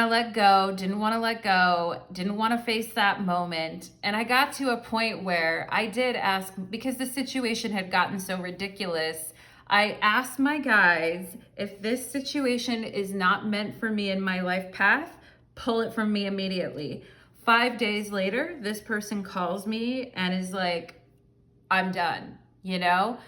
to let go, didn't want to face that moment. And I got to a point where I did ask, because the situation had gotten so ridiculous, I asked my guides, if this situation is not meant for me in my life path, pull it from me immediately. 5 days later, this person calls me and is like, I'm done, you know?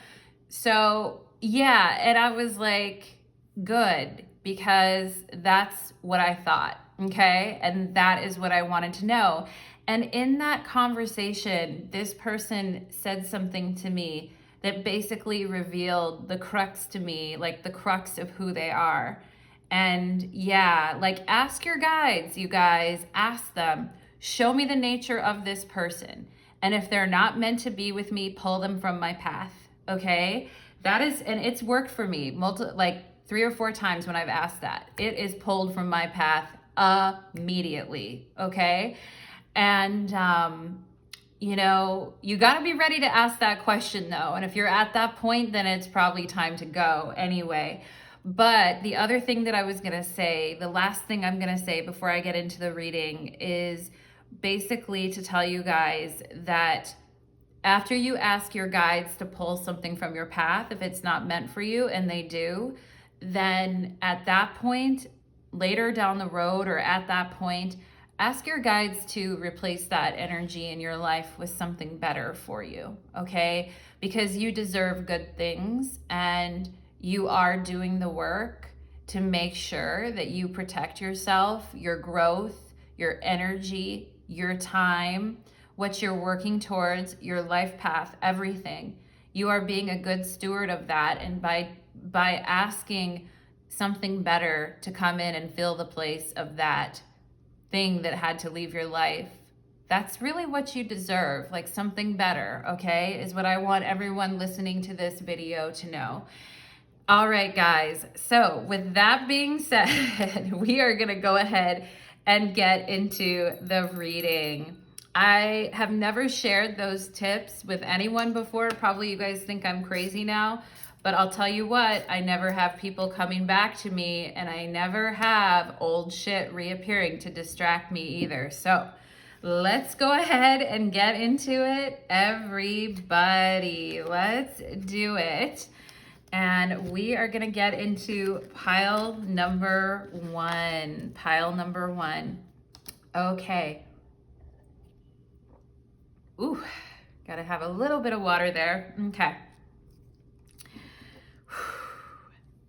So yeah, and I was like, good, because that's what I thought, okay? And that is what I wanted to know. And in that conversation, this person said something to me that basically revealed the crux to me, like the crux of who they are. And yeah, like ask your guides, you guys, ask them, show me the nature of this person. And if they're not meant to be with me, pull them from my path, okay? And it's worked for me, like 3 or 4 times when I've asked that. It is pulled from my path immediately, okay? And, you know, you got to be ready to ask that question though. And if you're at that point, then it's probably time to go anyway. But the other thing that I was going to say, the last thing I'm going to say before I get into the reading is basically to tell you guys that after you ask your guides to pull something from your path, if it's not meant for you, and they do, then at that point, later down the road or at that point, ask your guides to replace that energy in your life with something better for you, okay? Because you deserve good things, and you are doing the work to make sure that you protect yourself, your growth, your energy, your time, what you're working towards, your life path, everything. You are being a good steward of that. And by asking something better to come in and fill the place of that thing that had to leave your life, that's really what you deserve, like something better, okay, is what I want everyone listening to this video to know. All right, guys. So with that being said, we are going to go ahead and get into the reading. I have never shared those tips with anyone before. Probably you guys think I'm crazy now, but I'll tell you what, I never have people coming back to me, and I never have old shit reappearing to distract me either. So let's go ahead and get into it, everybody. Let's do it. And we are going to get into pile number 1. Pile number 1. Okay. Ooh, got to have a little bit of water there. Okay.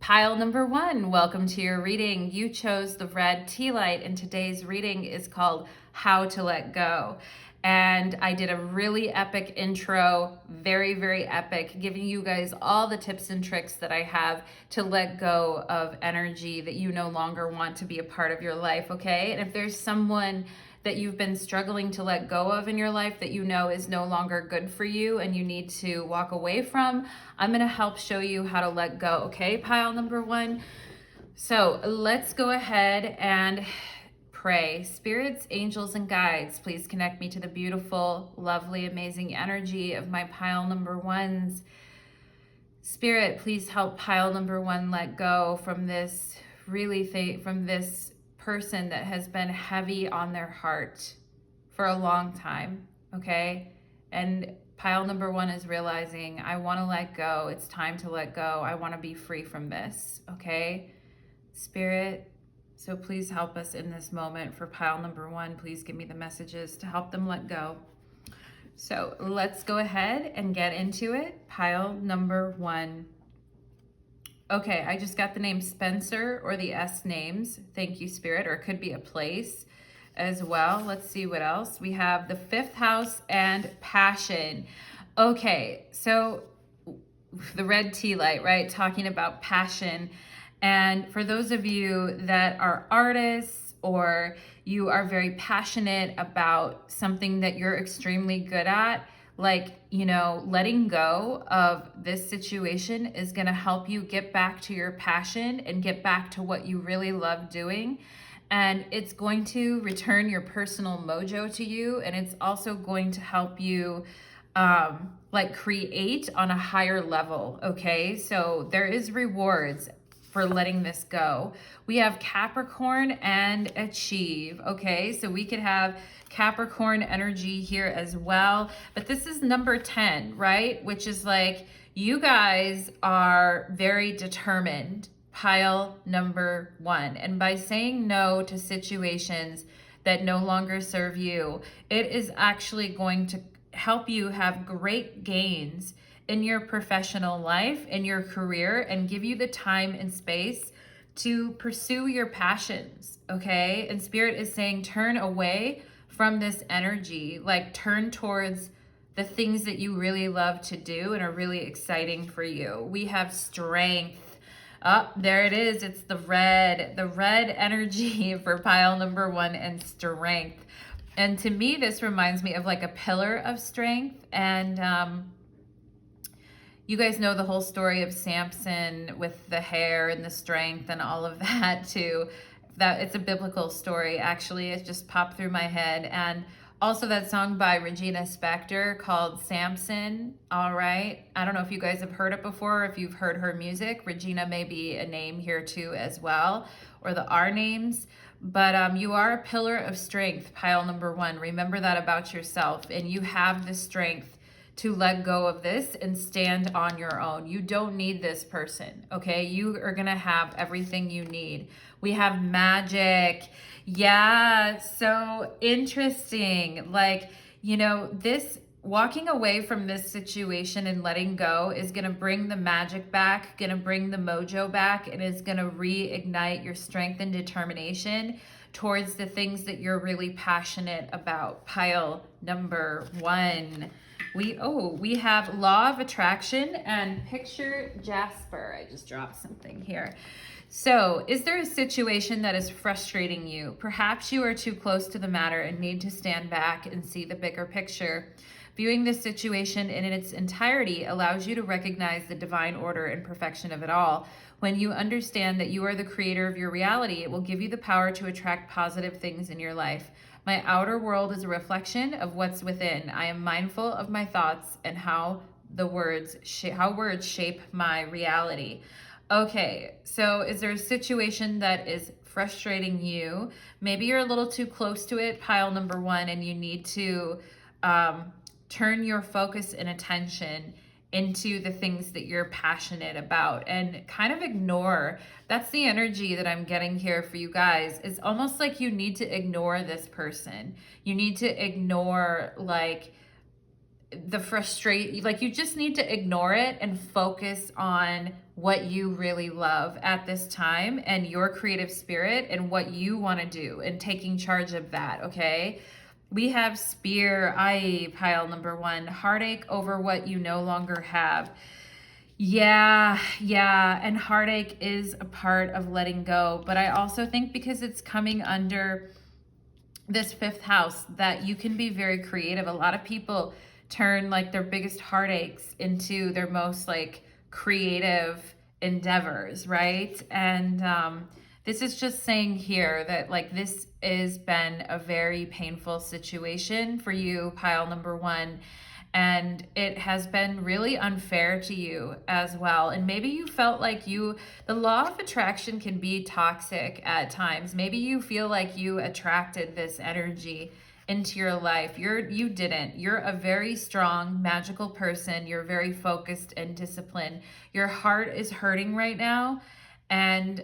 Pile number 1, welcome to your reading. You chose the red tea light, and today's reading is called How to Let Go. And I did a really epic intro, very, very epic, giving you guys all the tips and tricks that I have to let go of energy that you no longer want to be a part of your life, okay? And if there's someone that you've been struggling to let go of in your life that you know is no longer good for you and you need to walk away from, I'm going to help show you how to let go, okay? Pile number 1. So let's go ahead and pray. Spirits, angels, and guides, please connect me to the beautiful, lovely, amazing energy of my pile number 1s. Spirit, please help pile number 1 let go from this from this person that has been heavy on their heart for a long time, okay? And Pile number one is realizing, I want to let go. It's time to let go. I want to be free from this. Okay, Spirit. So please help us in this moment for pile number one. Please give me the messages to help them let go. So let's go ahead and get into it. Pile number one. Okay, I just got the name Spencer or the S names. Thank you, Spirit. Or it could be a place as well. Let's see what else. We have the fifth house and passion. Okay, so the red tea light, right? Talking about passion. And for those of you that are artists or you are very passionate about something that you're extremely good at, like, you know, letting go of this situation is going to help you get back to your passion and get back to what you really love doing. And it's going to return your personal mojo to you. And it's also going to help you like create on a higher level. Okay, so there is rewards for letting this go. We have Capricorn and achieve. Okay, so we could have Capricorn energy here as well, but this is number 10, right? Which is like, you guys are very determined, pile number one. And by saying no to situations that no longer serve you, it is actually going to help you have great gains in your professional life, in your career, and give you the time and space to pursue your passions, okay? And Spirit is saying, turn away from this energy, like turn towards the things that you really love to do and are really exciting for you. We have strength. Oh, there it is. It's the red energy for pile number one and strength. And to me, this reminds me of like a pillar of strength. And you guys know the whole story of Samson with the hair and the strength and all of that too. That it's a biblical story, actually. It just popped through my head. And also that song by Regina Spektor called Samson. All right. I don't know if you guys have heard it before, if you've heard her music. Regina may be a name here too as well, or the R names. But you are a pillar of strength, pile number one. Remember that about yourself. And you have the strength to let go of this and stand on your own. You don't need this person, okay? You are gonna have everything you need. We have magic. Yeah, so interesting. Like, you know, this walking away from this situation and letting go is gonna bring the magic back, gonna bring the mojo back, and is gonna reignite your strength and determination towards the things that you're really passionate about. Pile number one. We have law of attraction and picture Jasper. I just dropped something here. So, is there a situation that is frustrating you? Perhaps you are too close to the matter and need to stand back and see the bigger picture. Viewing this situation in its entirety allows you to recognize the divine order and perfection of it all. When you understand that you are the creator of your reality, it will give you the power to attract positive things in your life. My outer world is a reflection of what's within. I am mindful of my thoughts and how words shape my reality. Okay, so is there a situation that is frustrating you? Maybe you're a little too close to it, pile number one, and you need to turn your focus and attention into the things that you're passionate about and kind of ignore. That's the energy that I'm getting here for you guys. It's almost like you need to ignore this person. You need to ignore like you just need to ignore it and focus on what you really love at this time and your creative spirit and what you want to do and taking charge of that, okay? We have spear, pile number one, heartache over what you no longer have. Yeah, and heartache is a part of letting go. But I also think because it's coming under this fifth house that you can be very creative. A lot of people turn like their biggest heartaches into their most like creative endeavors, right? And this is just saying here that like this has been a very painful situation for you, pile number one, and it has been really unfair to you as well. And maybe you felt like the law of attraction can be toxic at times. Maybe you feel like you attracted this energy into your life. You didn't. You're a very strong, magical person. You're very focused and disciplined. Your heart is hurting right now. And,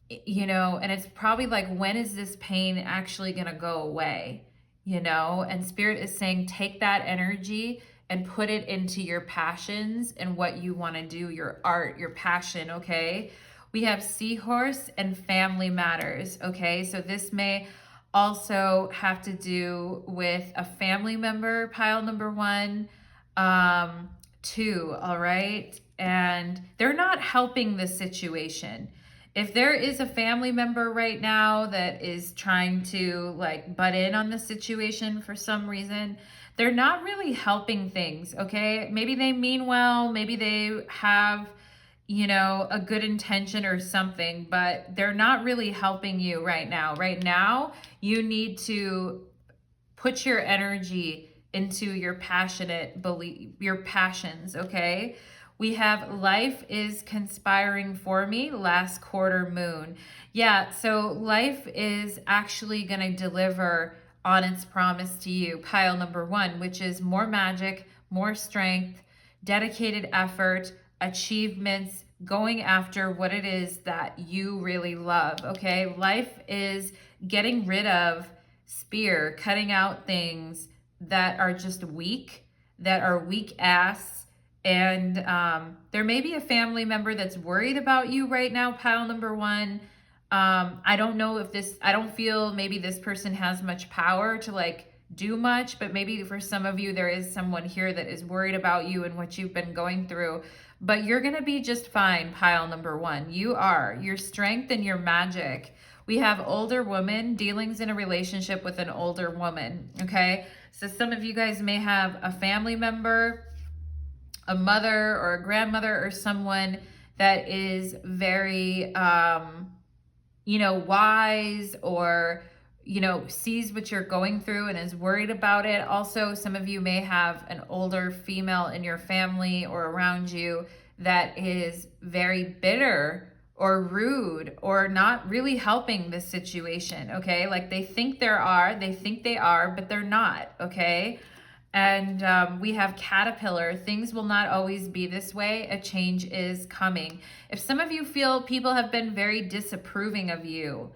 you know, and it's probably like, when is this pain actually going to go away? You know, and Spirit is saying, take that energy and put it into your passions and what you want to do, your art, your passion, okay? We have Seahorse and family matters, okay? So this may also have to do with a family member, pile number one, two, all right? And they're not helping the situation. If there is a family member right now that is trying to like butt in on the situation for some reason, they're not really helping things, okay? Maybe they mean well, maybe they have, you know, a good intention or something, but they're not really helping you right now. Right now, you need to put your energy into your passionate belief, your passions, okay? We have life is conspiring for me, last quarter moon. Yeah, so life is actually going to deliver on its promise to you, pile number one, which is more magic, more strength, dedicated effort, achievements, going after what it is that you really love, okay? Life is getting rid of spear, cutting out things that are just weak, that are weak ass. And there may be a family member that's worried about you right now, pile number one. I don't know if this, I don't feel maybe this person has much power to like do much, but maybe for some of you, there is someone here that is worried about you and what you've been going through. But you're going to be just fine, pile number one. You are. Your strength and your magic. We have older woman, dealings in a relationship with an older woman, okay? So some of you guys may have a family member, a mother or a grandmother or someone that is very, you know, wise or, you know, sees what you're going through and is worried about it. Also, some of you may have an older female in your family or around you that is very bitter or rude or not really helping this situation, okay? Like they think they are, but they're not, okay? And we have caterpillar. Things will not always be this way. A change is coming. If some of you feel people have been very disapproving of you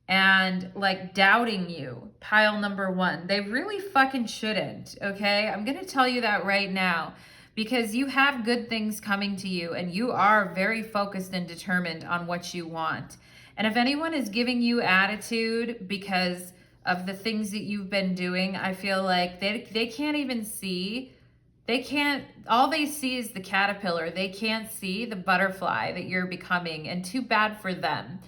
and like doubting you, pile number one, they really fucking shouldn't, okay? I'm going to tell you that right now because you have good things coming to you and you are very focused and determined on what you want. And if anyone is giving you attitude because of the things that you've been doing, I feel like they can't even see. All they see is the caterpillar. They can't see the butterfly that you're becoming, and too bad for them.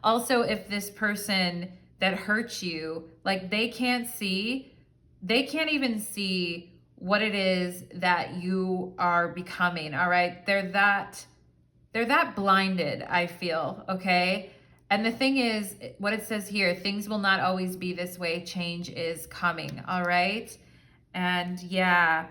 Also, if this person that hurts you, like they can't even see what it is that you are becoming, all right? They're that blinded, I feel, okay? And the thing is, what it says here, things will not always be this way. Change is coming, all right? And yeah,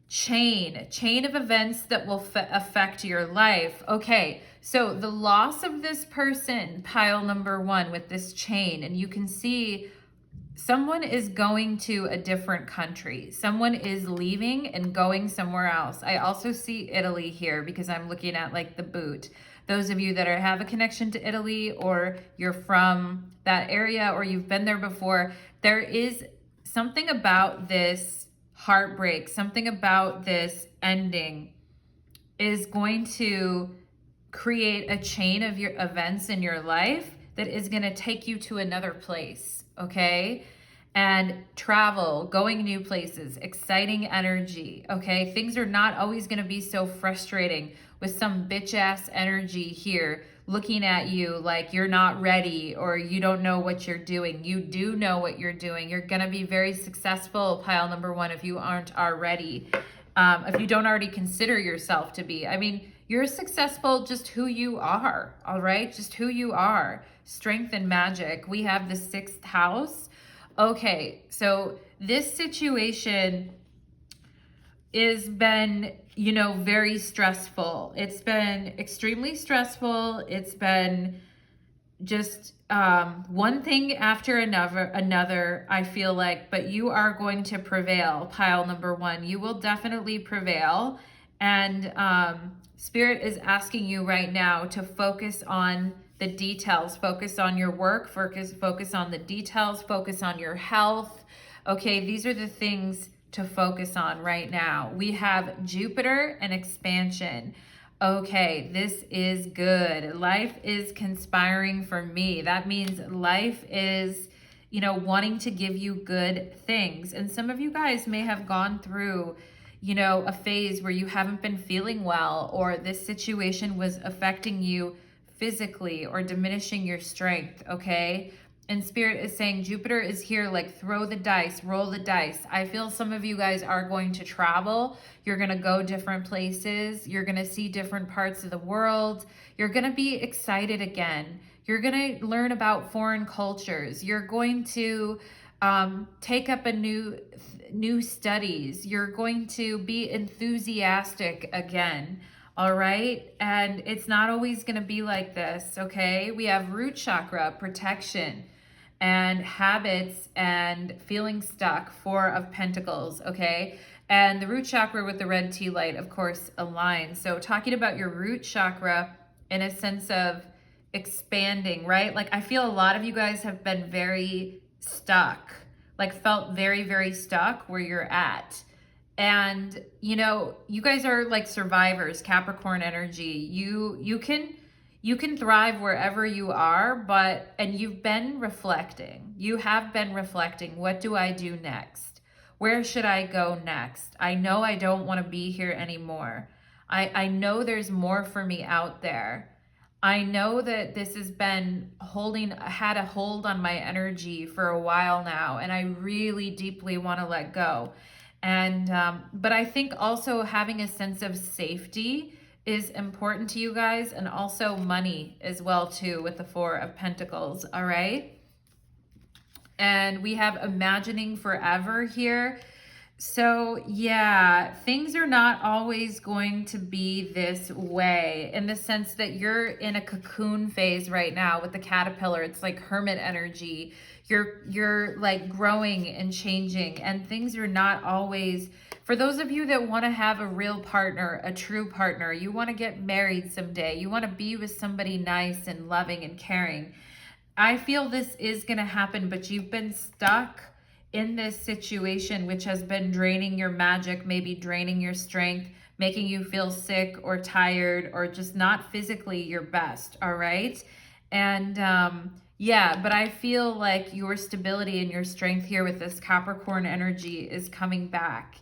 chain of events that will affect your life. Okay, so the loss of this person, pile number one, with this chain, and you can see someone is going to a different country. Someone is leaving and going somewhere else. I also see Italy here because I'm looking at like the boot. Those of you that have a connection to Italy or you're from that area or you've been there before, there is something about this heartbreak, something about this ending is going to create a chain of your events in your life that is going to take you to another place, okay? And travel, going new places, exciting energy, okay? Things are not always going to be so frustrating with some bitch ass energy here looking at you like you're not ready or you don't know what you're doing. You do know what you're doing. You're going to be very successful, pile number one, if you aren't already, if you don't already consider yourself to be. I mean, you're successful just who you are, all right? Just who you are. Strength and magic. We have the 6th house. Okay, so this situation has been, you know, very stressful. It's been extremely stressful. It's been just one thing after another, I feel like, but you are going to prevail, pile number one. You will definitely prevail. And Spirit is asking you right now to focus on the details, focus on your work, focus on the details, focus on your health. Okay, these are the things to focus on right now. We have Jupiter and expansion. Okay, this is good. Life is conspiring for me. That means life is, wanting to give you good things. And some of you guys may have gone through, a phase where you haven't been feeling well, or this situation was affecting you physically or diminishing your strength, okay? And Spirit is saying Jupiter is here, like throw the dice, roll the dice. I feel some of you guys are going to travel. You're going to go different places. You're going to see different parts of the world. You're going to be excited again. You're going to learn about foreign cultures. You're going to take up a new studies. You're going to be enthusiastic again. All right. And it's not always going to be like this. Okay. We have root chakra, protection, and habits and feeling stuck, 4 of Pentacles, okay? And the root chakra with the red tea light, of course, aligns. So talking about your root chakra in a sense of expanding, right? Like I feel a lot of you guys have been very stuck, like felt very, very stuck where you're at. And, you guys are like survivors, Capricorn energy. You can thrive wherever you are, and you've been reflecting. You have been reflecting. What do I do next? Where should I go next? I know I don't want to be here anymore. I know there's more for me out there. I know that this has been had a hold on my energy for a while now, and I really deeply want to let go. And, but I think also having a sense of safety is important to you guys, and also money as well too with the 4 of Pentacles, all right? And we have imagining forever here. So yeah, things are not always going to be this way, in the sense that you're in a cocoon phase right now with the caterpillar. It's like hermit energy. You're like growing and changing, and things are not always, for those of you that want to have a real partner, a true partner, you want to get married someday, you want to be with somebody nice and loving and caring, I feel this is going to happen, but you've been stuck in this situation, which has been draining your magic, maybe draining your strength, making you feel sick or tired, or just not physically your best, all right? And yeah, but I feel like your stability and your strength here with this Capricorn energy is coming back.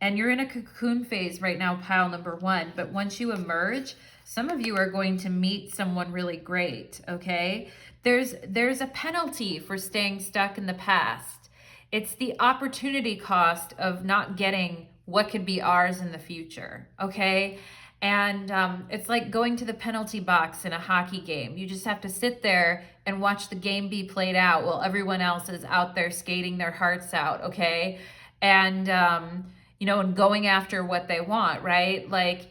And you're in a cocoon phase right now, pile number one. But once you emerge, some of you are going to meet someone really great, okay? There's a penalty for staying stuck in the past. It's the opportunity cost of not getting what could be ours in the future, okay? And it's like going to the penalty box in a hockey game. You just have to sit there and watch the game be played out while everyone else is out there skating their hearts out, okay? And, and going after what they want, right? Like,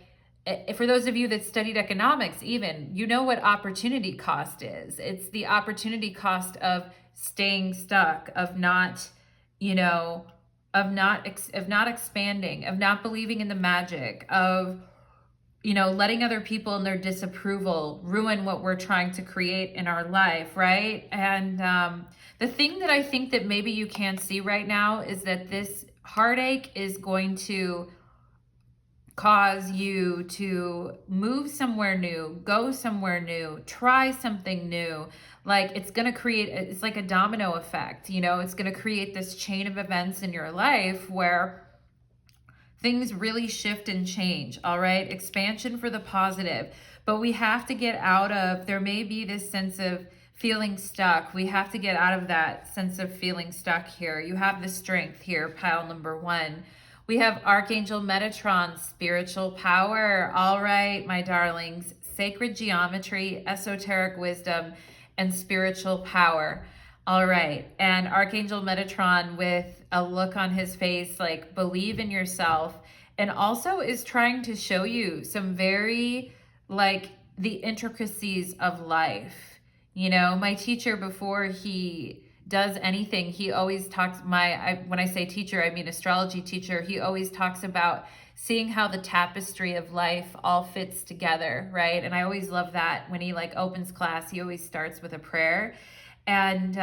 for those of you that studied economics even, you know what opportunity cost is. It's the opportunity cost of staying stuck, of not, of not expanding, of not believing in the magic, of, letting other people and their disapproval ruin what we're trying to create in our life, right? And the thing that I think that maybe you can't see right now is that this heartache is going to cause you to move somewhere new, go somewhere new, try something new. Like it's going to create, it's like a domino effect, it's going to create this chain of events in your life where things really shift and change, all right? Expansion for the positive. But we have to get out of, there may be this sense of feeling stuck. We have to get out of that sense of feeling stuck here. You have the strength here, pile number one. We have Archangel Metatron, spiritual power. All right, my darlings, sacred geometry, esoteric wisdom, and spiritual power. All right, and Archangel Metatron with a look on his face, like believe in yourself, and also is trying to show you some very, like, the intricacies of life. You know, my teacher, before he does anything, he always talks, when I say teacher, I mean astrology teacher, he always talks about seeing how the tapestry of life all fits together, right? And I always love that. When he like opens class, he always starts with a prayer. And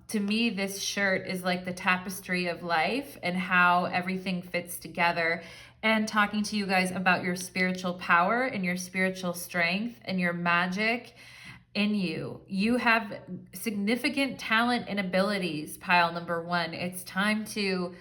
to me, this shirt is like the tapestry of life and how everything fits together. And talking to you guys about your spiritual power and your spiritual strength and your magic in you. You have significant talent and abilities, pile number one. It's time to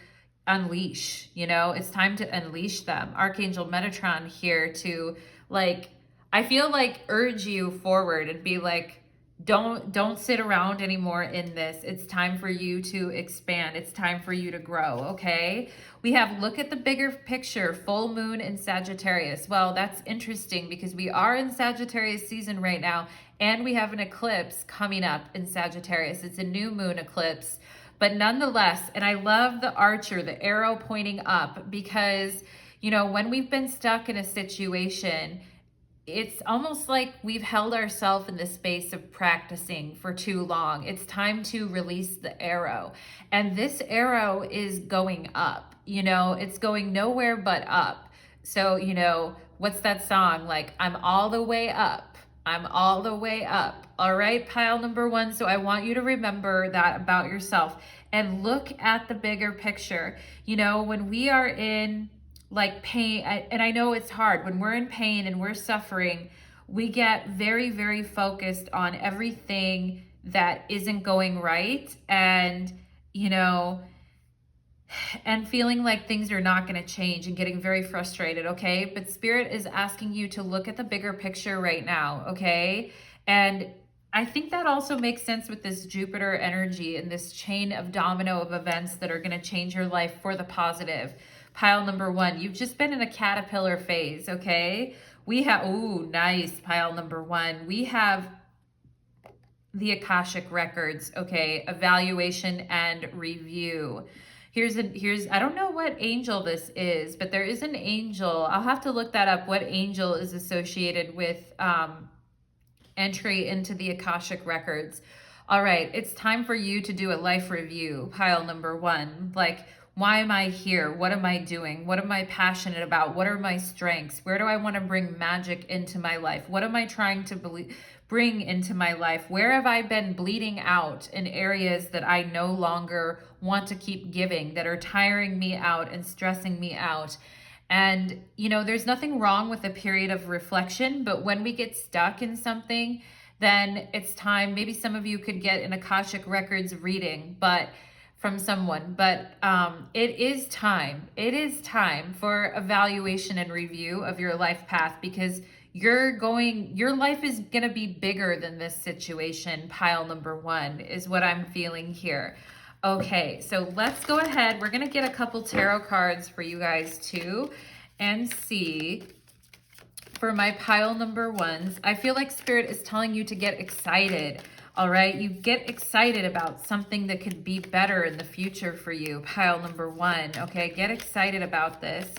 unleash, you know, it's time to unleash them. Archangel Metatron here to like, I feel like urge you forward and be like, don't sit around anymore in this. It's time for you to expand. It's time for you to grow, okay? We have look at the bigger picture, full moon in Sagittarius. Well, that's interesting because we are in Sagittarius season right now, and we have an eclipse coming up in Sagittarius. It's a new moon eclipse, but nonetheless, and I love the archer, the arrow pointing up, because, you know, when we've been stuck in a situation, it's almost like we've held ourselves in the space of practicing for too long. It's time to release the arrow. And this arrow is going up, you know, it's going nowhere but up. So, you know, what's that song? Like, I'm all the way up. I'm all the way up. All right, pile number one. So I want you to remember that about yourself and look at the bigger picture. You know, when we are in like pain, and I know it's hard when we're in pain and we're suffering, we get very, very focused on everything that isn't going right, and, you know, and feeling like things are not going to change and getting very frustrated, okay? But Spirit is asking you to look at the bigger picture right now, okay? And I think that also makes sense with this Jupiter energy and this chain of domino of events that are going to change your life for the positive. Pile number one, you've just been in a caterpillar phase, okay? We have, ooh, nice, pile number one. We have the Akashic records, okay? Evaluation and review. Here's, I don't know what angel this is, but there is an angel. I'll have to look that up, what angel is associated with entry into the Akashic records. All right, it's time for you to do a life review, pile number one. Like, why am I here? What am I doing? What am I passionate about? What are my strengths? Where do I want to bring magic into my life? What am I trying to bring into my life? Where have I been bleeding out in areas that I no longer want to keep giving, that are tiring me out and stressing me out? And, you know, there's nothing wrong with a period of reflection, but when we get stuck in something, then it's time. Maybe some of you could get an Akashic Records reading, but from someone, but it is time for evaluation and review of your life path, because your life is going to be bigger than this situation. Pile number one is what I'm feeling here. Okay, so let's go ahead. We're going to get a couple tarot cards for you guys too and see for my pile number ones. I feel like Spirit is telling you to get excited. All right, you get excited about something that could be better in the future for you. Pile number one, okay, get excited about this.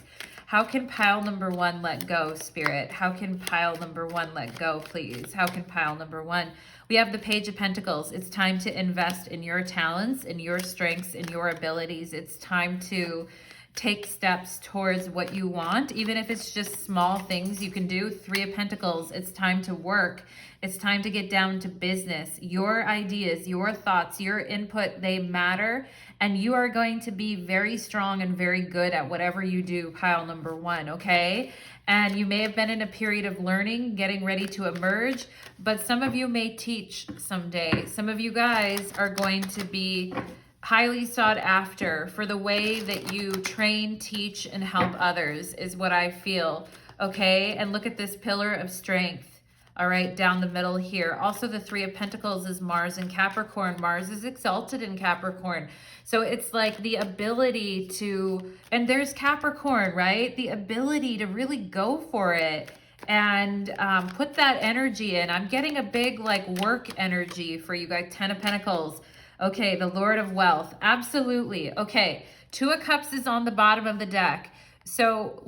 How can pile number one let go, Spirit? How can pile number one let go, please? How can pile number one? We have the Page of Pentacles. It's time to invest in your talents, in your strengths, in your abilities. It's time to take steps towards what you want, even if it's just small things you can do. Three of Pentacles, it's time to work. It's time to get down to business. Your ideas, your thoughts, your input, they matter. And you are going to be very strong and very good at whatever you do, pile number one, okay? And you may have been in a period of learning, getting ready to emerge, but some of you may teach someday. Some of you guys are going to be highly sought after for the way that you train, teach, and help others is what I feel, okay? And look at this pillar of strength. All right, down the middle here. Also, the Three of Pentacles is Mars in Capricorn. Mars is exalted in Capricorn. So it's like the ability to, and there's Capricorn, right? The ability to really go for it and put that energy in. I'm getting a big like work energy for you guys. Ten of Pentacles. Okay, the Lord of Wealth. Absolutely. Okay, Two of Cups is on the bottom of the deck. So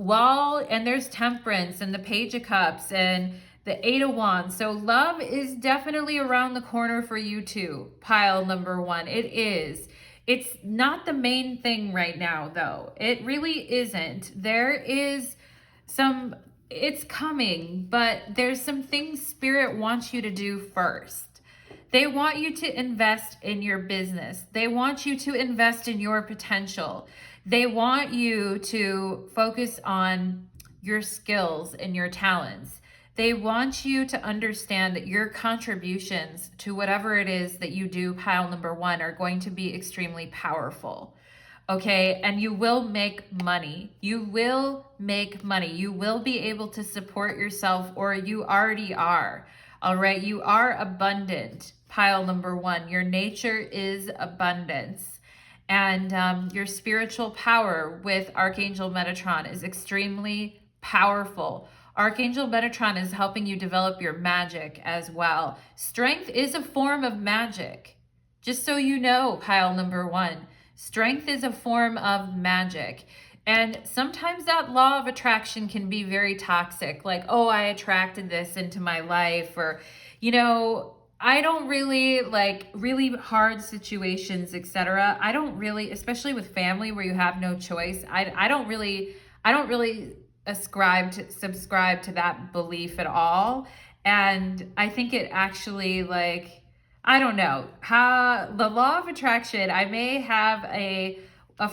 and there's Temperance and the Page of Cups and the Eight of Wands. So love is definitely around the corner for you too, pile number one. It is. It's not the main thing right now, though. It really isn't. There is some, it's coming, but there's some things Spirit wants you to do first. They want you to invest in your business. They want you to invest in your potential. They want you to focus on your skills and your talents. They want you to understand that your contributions to whatever it is that you do, pile number one, are going to be extremely powerful. Okay, and you will make money. You will make money. You will be able to support yourself, or you already are. All right, you are abundant. Pile number one, your nature is abundance. And your spiritual power with Archangel Metatron is extremely powerful. Archangel Metatron is helping you develop your magic as well. Strength is a form of magic. Just so you know, pile number one, strength is a form of magic. And sometimes that law of attraction can be very toxic. Like, oh, I attracted this into my life, or, you know, I don't really like really hard situations, etc. I don't really, especially with family where you have no choice. I don't really subscribe to that belief at all. And I think it actually, like, I don't know how the law of attraction, I may have a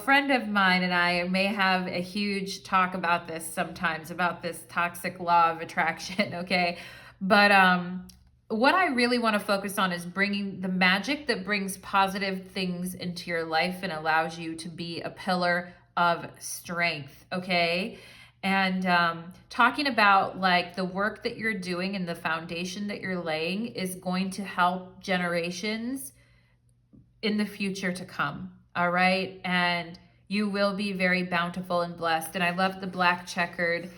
friend of mine and I may have a huge talk about this sometimes, about this toxic law of attraction. Okay. But, what I really want to focus on is bringing the magic that brings positive things into your life and allows you to be a pillar of strength. Okay. And talking about like the work that you're doing and the foundation that you're laying is going to help generations in the future to come. All right. And you will be very bountiful and blessed. And I love the black checkered,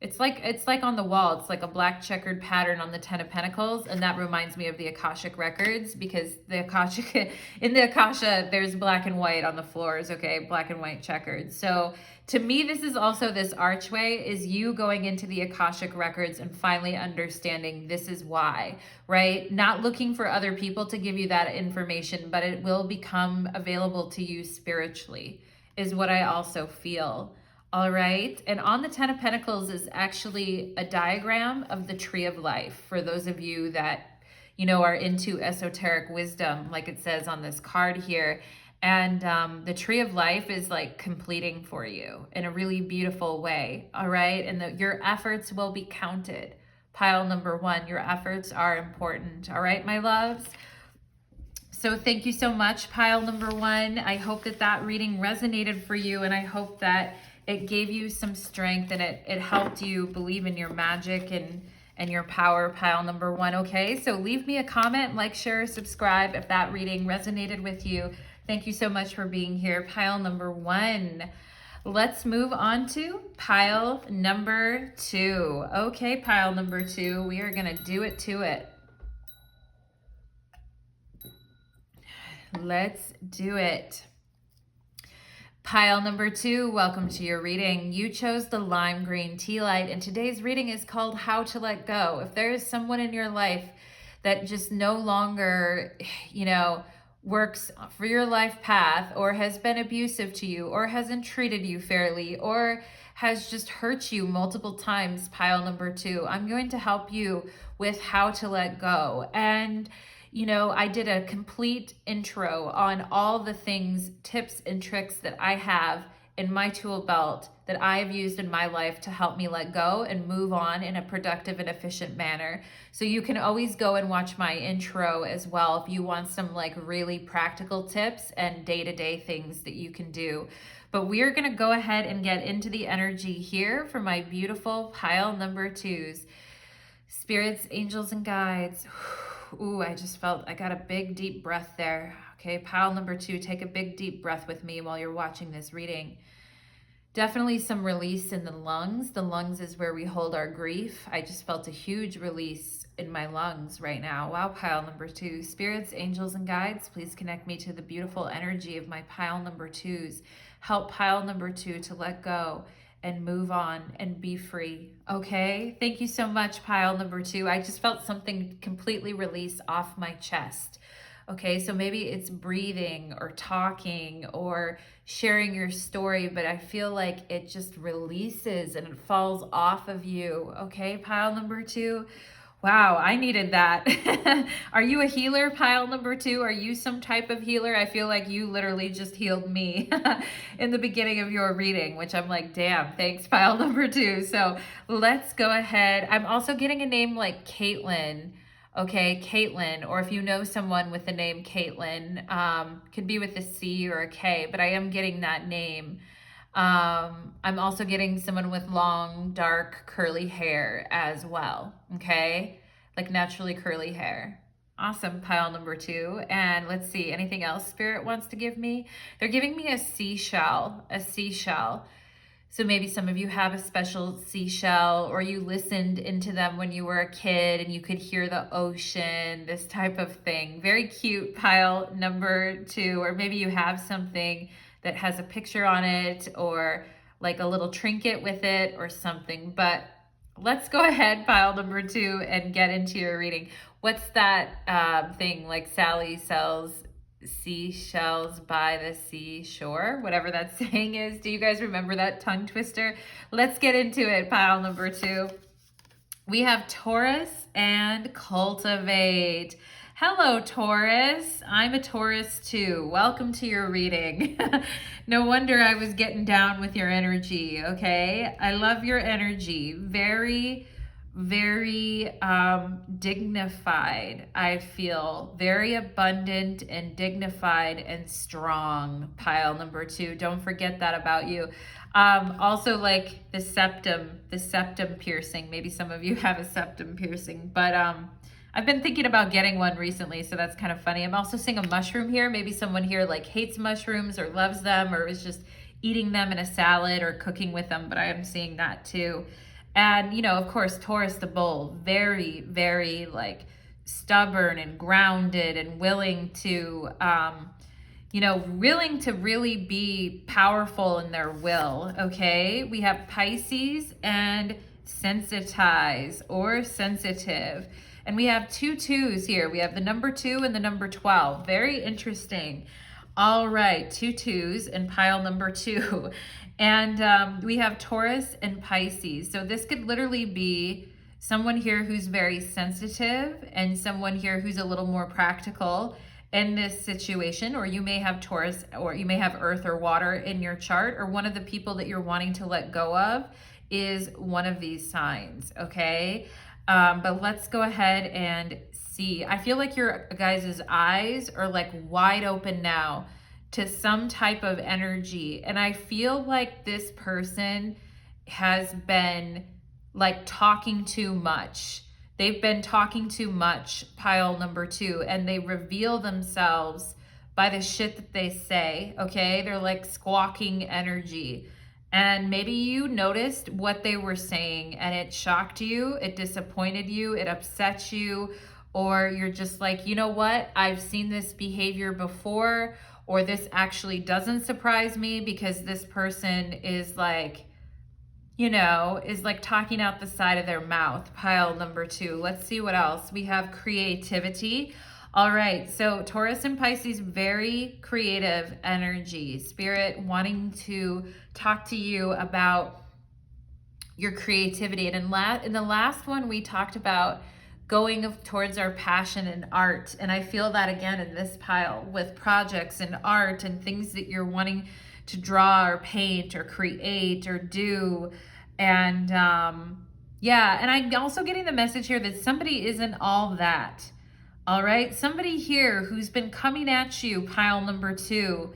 it's like on the wall. It's like a black checkered pattern on the Ten of Pentacles. And that reminds me of the Akashic records, because the Akashic, in the Akasha, there's black and white on the floors. Okay. Black and white checkered. So to me, this is also, this archway is you going into the Akashic records and finally understanding this is why, right? Not looking for other people to give you that information, but it will become available to you spiritually, is what I also feel. All right. And on the Ten of Pentacles is actually a diagram of the tree of life. For those of you that, you know, are into esoteric wisdom, like it says on this card here. And the tree of life is like completing for you in a really beautiful way. All right. And your efforts will be counted. Pile number one, your efforts are important. All right, my loves. So thank you so much, pile number one. I hope that that reading resonated for you. And I hope that it gave you some strength and it helped you believe in your magic and your power, pile number one. Okay, so leave me a comment, like, share, subscribe if that reading resonated with you. Thank you so much for being here, pile number one. Let's move on to pile number two. Okay, pile number two, we are gonna do it to it. Let's do it. Pile number two, welcome to your reading. You chose the lime green tea light, and today's reading is called How to Let Go. If there is someone in your life that just no longer, you know, works for your life path, or has been abusive to you, or hasn't treated you fairly, or has just hurt you multiple times, pile number two, I'm going to help you with how to let go. And you know, I did a complete intro on all the things, tips and tricks that I have in my tool belt that I've used in my life to help me let go and move on in a productive and efficient manner. So you can always go and watch my intro as well if you want some like really practical tips and day-to-day things that you can do. But we're gonna go ahead and get into the energy here for my beautiful pile number twos. Spirits, angels, and guides. Ooh, I just felt, I got a big deep breath there. Okay, pile number two, take a big deep breath with me while you're watching this reading. Definitely some release in the lungs. The lungs is where we hold our grief. I just felt a huge release in my lungs right now. Wow, pile number two. Spirits, angels, and guides, please connect me to the beautiful energy of my pile number twos. Help pile number two to let go and move on and be free. Okay? Thank you so much, pile number 2. I just felt something completely release off my chest. Okay, so maybe it's breathing or talking or sharing your story, but I feel like it just releases and it falls off of you. Okay, pile number 2. Wow, I needed that. Are you a healer, pile number 2? Are you some type of healer? I feel like you literally just healed me in the beginning of your reading, which I'm like, damn, thanks, pile number 2. So let's go ahead. I'm also getting a name like Caitlin. Okay, Caitlin, or if you know someone with the name Caitlin, could be with a C or a K, but I am getting that name. I'm also getting someone with long, dark, curly hair as well, okay? Like naturally curly hair. Awesome, pile number 2. And let's see, anything else Spirit wants to give me? They're giving me a seashell, a seashell. So maybe some of you have a special seashell, or you listened into them when you were a kid and you could hear the ocean, this type of thing. Very cute, pile number 2. Or maybe you have something that has a picture on it or like a little trinket with it or something. But let's go ahead, pile number 2, and get into your reading. What's that thing like Sally sells seashells by the seashore, whatever that saying is? Do you guys remember that tongue twister? Let's get into it, pile number 2. We have Taurus and cultivate. Hello, Taurus. I'm a Taurus too. Welcome to your reading. No wonder I was getting down with your energy, okay? I love your energy. Very, very dignified, I feel. Very abundant and dignified and strong, pile number 2. Don't forget that about you. Also like the septum piercing. Maybe some of you have a septum piercing, but I've been thinking about getting one recently, so that's kind of funny. I'm also seeing a mushroom here. Maybe someone here like hates mushrooms or loves them or is just eating them in a salad or cooking with them, but I am seeing that too. And, you know, of course, Taurus the bull, very, very like stubborn and grounded and willing to, willing to really be powerful in their will, okay? We have Pisces and sensitize or sensitive. And we have 2 2s here. We have the number 2 and the number 12. Very interesting. All right, 2 2s and pile number 2. And we have Taurus and Pisces. So this could literally be someone here who's very sensitive and someone here who's a little more practical in this situation. Or you may have Taurus, or you may have earth or water in your chart, or one of the people that you're wanting to let go of is one of these signs, okay? But let's go ahead and see. I feel like your guys' eyes are like wide open now to some type of energy. And I feel like this person has been like talking too much. They've been talking too much, pile number 2, and they reveal themselves by the shit that they say, okay? They're like squawking energy. And maybe you noticed what they were saying and it shocked you, it disappointed you, it upset you, or you're just like, you know what? I've seen this behavior before, or this actually doesn't surprise me because this person is like, is like talking out the side of their mouth, pile number 2. Let's see what else. We have creativity. All right, so Taurus and Pisces, very creative energy. Spirit wanting to talk to you about your creativity. And in the last one, we talked about going towards our passion and art. And I feel that again in this pile with projects and art and things that you're wanting to draw or paint or create or do. And and I'm also getting the message here that somebody isn't all that. All right, somebody here who's been coming at you, pile number 2,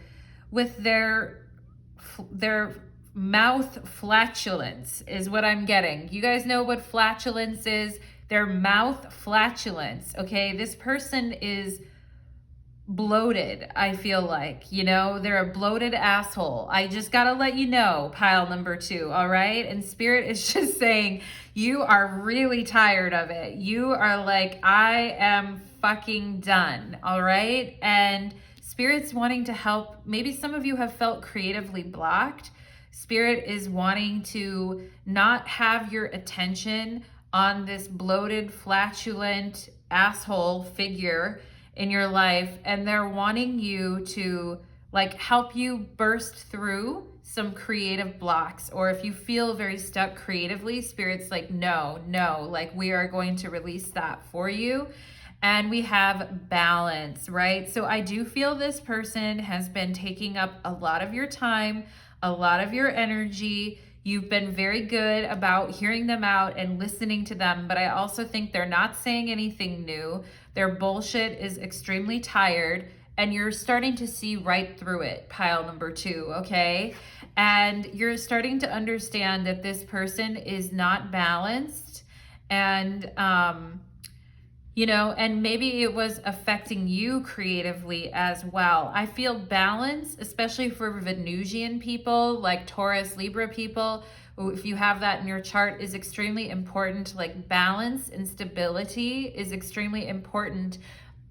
with their mouth flatulence is what I'm getting. You guys know what flatulence is? Their mouth flatulence, okay? This person is bloated, I feel like, they're a bloated asshole. I just gotta let you know, pile number 2, all right? And Spirit is just saying, you are really tired of it. You are like, I am fucking done, all right? And Spirit's wanting to help. Maybe some of you have felt creatively blocked. Spirit is wanting to not have your attention on this bloated, flatulent asshole figure in your life, and they're wanting you to like help you burst through some creative blocks. Or if you feel very stuck creatively, Spirit's like, no, like we are going to release that for you. And we have balance, right? So I do feel this person has been taking up a lot of your time, a lot of your energy. You've been very good about hearing them out and listening to them, but I also think they're not saying anything new. Their bullshit is extremely tired, and you're starting to see right through it, pile number 2, okay? And you're starting to understand that this person is not balanced, and and maybe it was affecting you creatively as well. I feel balance, especially for Venusian people, like Taurus, Libra people, if you have that in your chart, is extremely important. Like balance and stability is extremely important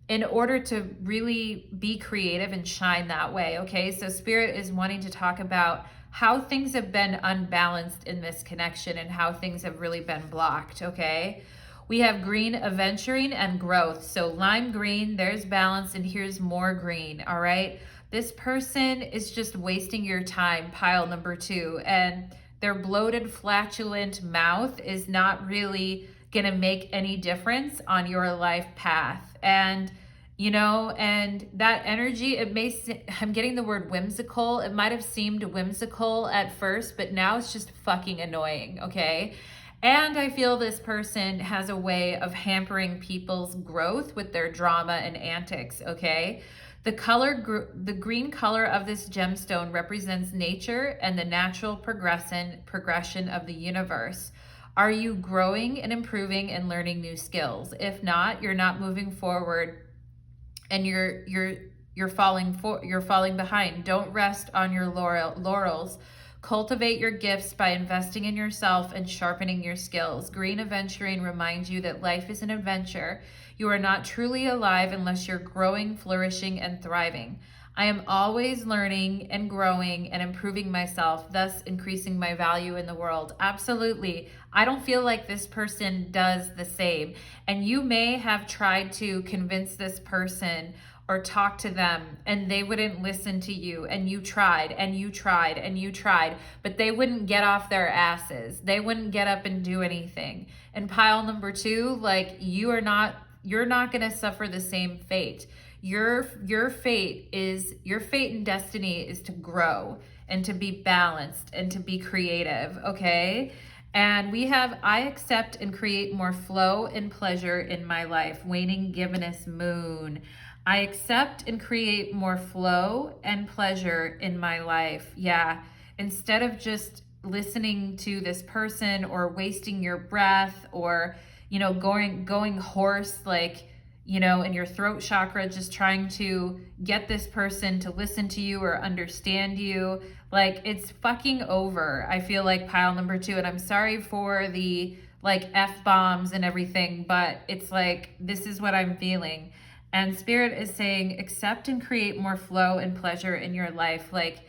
in order to really be creative and shine that way, okay? So Spirit is wanting to talk about how things have been unbalanced in this connection and how things have really been blocked, okay? We have green, adventuring, and growth. So lime green, there's balance, and here's more green, all right? This person is just wasting your time, pile number 2, and their bloated, flatulent mouth is not really gonna make any difference on your life path. And and that energy, I'm getting the word whimsical. It might have seemed whimsical at first, but now it's just fucking annoying, okay? And I feel this person has a way of hampering people's growth with their drama and antics, okay? The green color of this gemstone represents nature and the natural progression of the universe. Are you growing and improving and learning new skills? If not, you're not moving forward, and you're falling behind. Don't rest on your laurels. Cultivate your gifts by investing in yourself and sharpening your skills. Green Adventuring reminds you that life is an adventure. You are not truly alive unless you're growing, flourishing, and thriving. I am always learning and growing and improving myself, thus increasing my value in the world. Absolutely. I don't feel like this person does the same. And you may have tried to convince this person or talk to them, and they wouldn't listen to you, and you tried and you tried and you tried, but they wouldn't get off their asses. They wouldn't get up and do anything. And pile number 2, like you're not going to suffer the same fate. Your fate and destiny is to grow and to be balanced and to be creative, okay? And we have, I accept and create more flow and pleasure in my life. Waning Gibbonus Moon. I accept and create more flow and pleasure in my life. Yeah. Instead of just listening to this person or wasting your breath or, going hoarse, like, in your throat chakra, just trying to get this person to listen to you or understand you. Like, it's fucking over. I feel like pile number 2, and I'm sorry for the like F-bombs and everything, but it's like, this is what I'm feeling. And Spirit is saying, accept and create more flow and pleasure in your life. Like,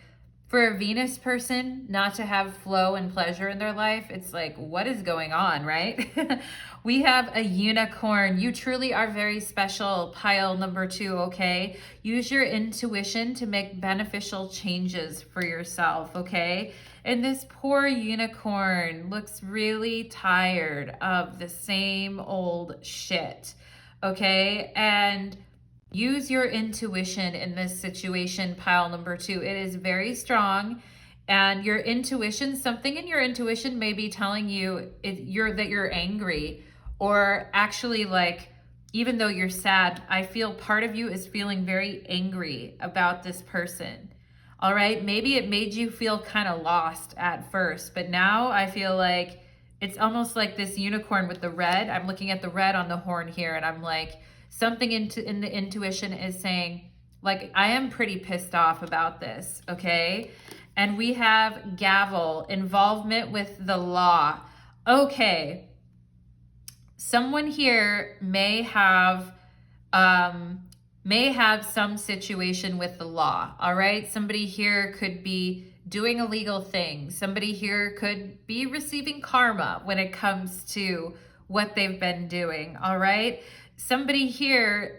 for a Venus person not to have flow and pleasure in their life, it's like, what is going on, right? We have a unicorn. You truly are very special, pile number 2, okay? Use your intuition to make beneficial changes for yourself, okay? And this poor unicorn looks really tired of the same old shit, okay? And use your intuition in this situation, pile number 2. It is very strong. And your intuition, something in your intuition may be telling you that you're angry, or actually, like, even though you're sad, I feel part of you is feeling very angry about this person. All right, maybe it made you feel kind of lost at first, but now I feel like it's almost like this unicorn with the red. I'm looking at the red on the horn here, and I'm like, something in the intuition is saying, like, I am pretty pissed off about this, okay? And we have gavel, involvement with the law. Okay, someone here may have some situation with the law, all right? Somebody here could be doing illegal things. Somebody here could be receiving karma when it comes to what they've been doing, all right? Somebody here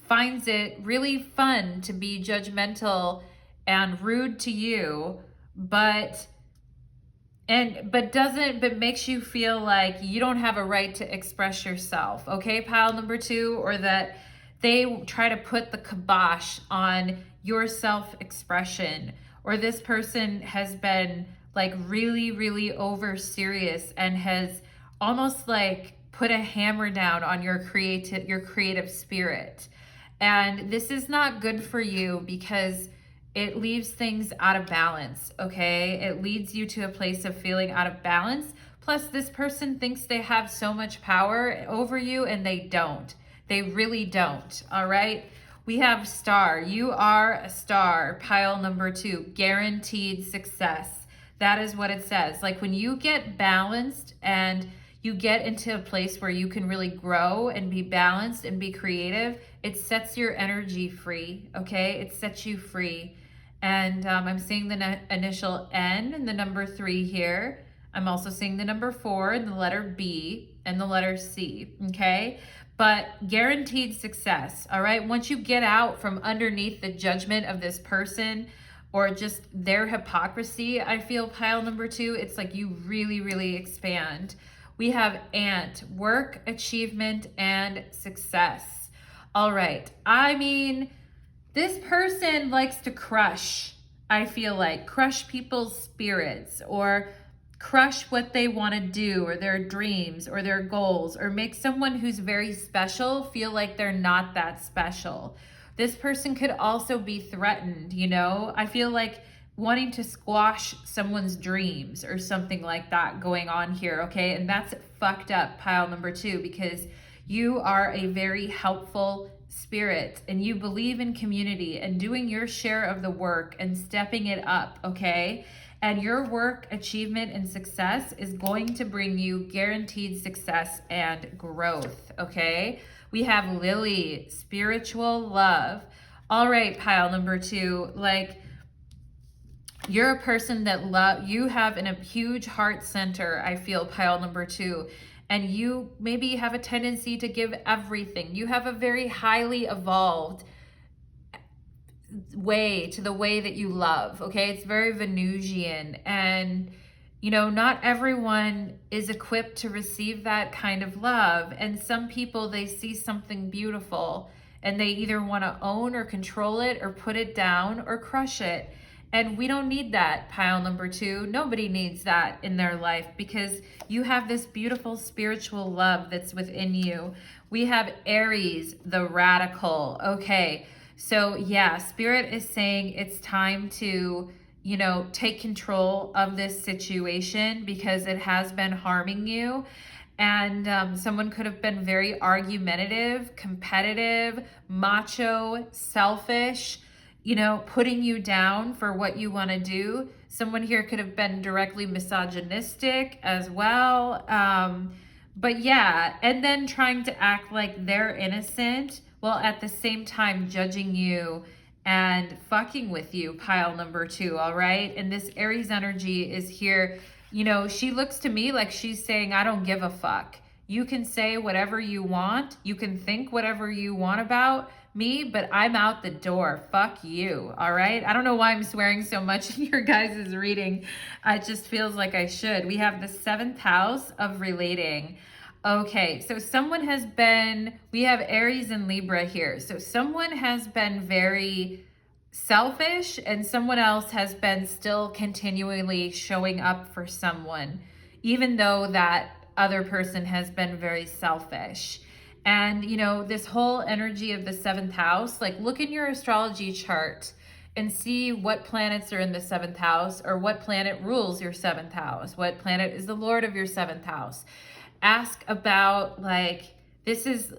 finds it really fun to be judgmental and rude to you, but makes you feel like you don't have a right to express yourself, okay, pile number 2, or that they try to put the kibosh on your self-expression, or this person has been like really, really over serious and has almost like put a hammer down on your creative spirit. And this is not good for you because it leaves things out of balance, okay? It leads you to a place of feeling out of balance. Plus, this person thinks they have so much power over you, and they don't. They really don't, all right? We have star. You are a star, pile number 2, guaranteed success. That is what it says. Like when you get balanced and you get into a place where you can really grow and be balanced and be creative, it sets your energy free, okay? It sets you free. And I'm seeing the initial N and the number 3 here. I'm also seeing the number 4 and the letter B and the letter C, okay? But guaranteed success, all right? Once you get out from underneath the judgment of this person or just their hypocrisy, I feel pile number 2, it's like you really, really expand. We have ant, work, achievement, and success. All right, I mean, this person likes to crush, I feel like, crush people's spirits or crush what they want to do or their dreams or their goals, or make someone who's very special feel like they're not that special. This person could also be threatened, you know? I feel like wanting to squash someone's dreams or something like that going on here, okay? And that's fucked up, pile number 2, because you are a very helpful spirit and you believe in community and doing your share of the work and stepping it up, okay? And your work, achievement, and success is going to bring you guaranteed success and growth, okay? We have Lily, spiritual love. All right, pile number 2, like you're a person that you have a huge heart center, I feel, pile number 2. And you maybe have a tendency to give everything. You have a very highly evolved way to the way that you love, okay? It's very Venusian, and you know, not everyone is equipped to receive that kind of love. And some people, they see something beautiful and they either want to own or control it or put it down or crush it. And we don't need that, pile number 2. Nobody needs that in their life because you have this beautiful spiritual love that's within you. We have Aries, the radical. Okay, so yeah, Spirit is saying it's time to, you know, take control of this situation because it has been harming you. And someone could have been very argumentative, competitive, macho, selfish, you know, putting you down for what you want to do. Someone here could have been directly misogynistic as well. But yeah, and then trying to act like they're innocent while at the same time judging you and fucking with you, pile number 2, all right? And this Aries energy is here. You know, she looks to me like she's saying, I don't give a fuck. You can say whatever you want. You can think whatever you want about me, but I'm out the door. Fuck you, all right? I don't know why I'm swearing so much in your guys' reading. It just feels like I should. We have the 7th house of relating. Okay, so someone has been, we have Aries and Libra here. So someone has been very selfish and someone else has been still continually showing up for someone, even though that other person has been very selfish. And, you know, this whole energy of the 7th house, like look in your astrology chart and see what planets are in the 7th house or what planet rules your 7th house. What planet is the lord of your 7th house? Ask about like, this is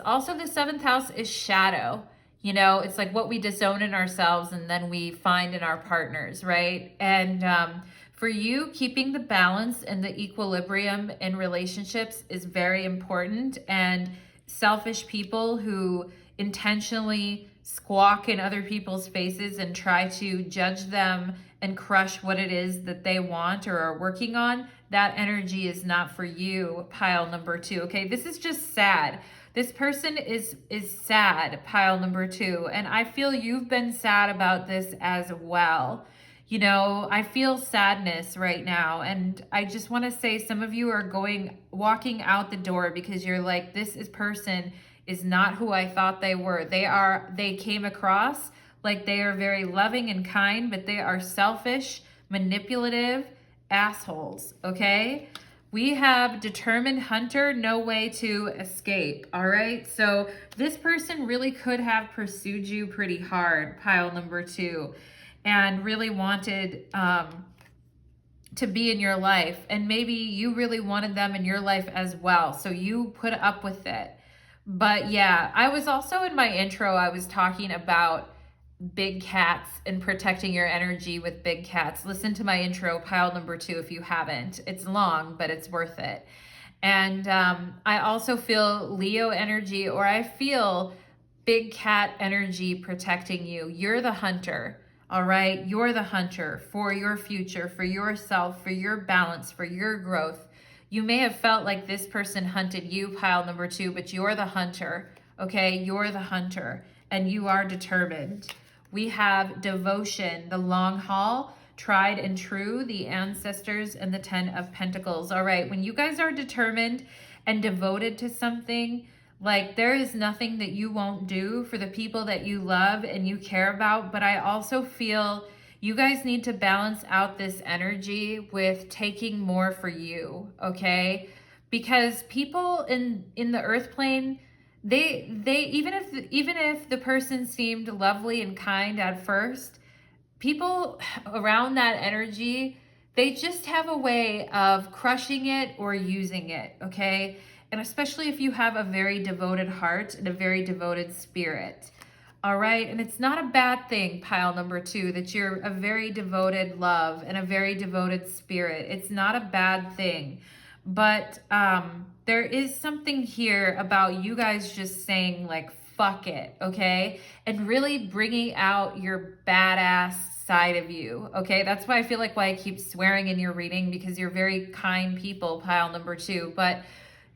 also the 7th house is shadow. You know, it's like what we disown in ourselves and then we find in our partners, right? And for you, keeping the balance and the equilibrium in relationships is very important. And selfish people who intentionally squawk in other people's faces and try to judge them and crush what it is that they want or are working on, that energy is not for you, pile number 2, okay? This is just sad. This person is sad, pile number 2, and I feel you've been sad about this as well. You know, I feel sadness right now, and I just want to say some of you are walking out the door because you're like, person is not who I thought they were. They came across like they are very loving and kind, but they are selfish, manipulative assholes, okay? We have determined hunter, no way to escape, all right? So this person really could have pursued you pretty hard, pile number 2, and really wanted to be in your life. And maybe you really wanted them in your life as well. So you put up with it. But yeah, I was also in my intro, I was talking about big cats and protecting your energy with big cats. Listen to my intro, pile number 2, if you haven't. It's long, but it's worth it. And I also feel Leo energy, or I feel big cat energy protecting you. You're the hunter, all right? You're the hunter for your future, for yourself, for your balance, for your growth. You may have felt like this person hunted you, pile number 2, but you're the hunter, okay? You're the hunter, and you are determined. We have devotion, the long haul, tried and true, the ancestors, and the 10 of Pentacles. All right, when you guys are determined and devoted to something, like there is nothing that you won't do for the people that you love and you care about. But I also feel you guys need to balance out this energy with taking more for you, okay? Because people in the earth plane, they even if the person seemed lovely and kind at first, people around that energy, they just have a way of crushing it or using it, okay? And especially if you have a very devoted heart and a very devoted spirit, all right? And it's not a bad thing, pile number 2, that you're a very devoted love and a very devoted spirit. It's not a bad thing. But there is something here about you guys just saying like, fuck it, okay? And really bringing out your badass side of you, okay? That's why I feel like why I keep swearing in your reading, because you're very kind people, pile number 2. But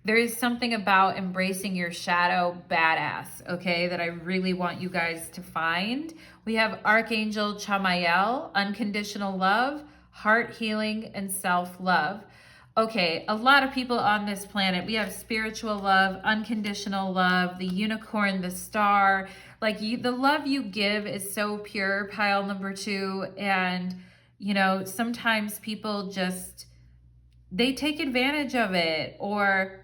there is something about embracing your shadow badass, okay, that I really want you guys to find. We have Archangel Chamael, unconditional love, heart healing, and self-love. Okay, a lot of people on this planet, we have spiritual love, unconditional love, the unicorn, the star. Like the love you give is so pure, pile number 2. And, you know, sometimes people just, they take advantage of it, or,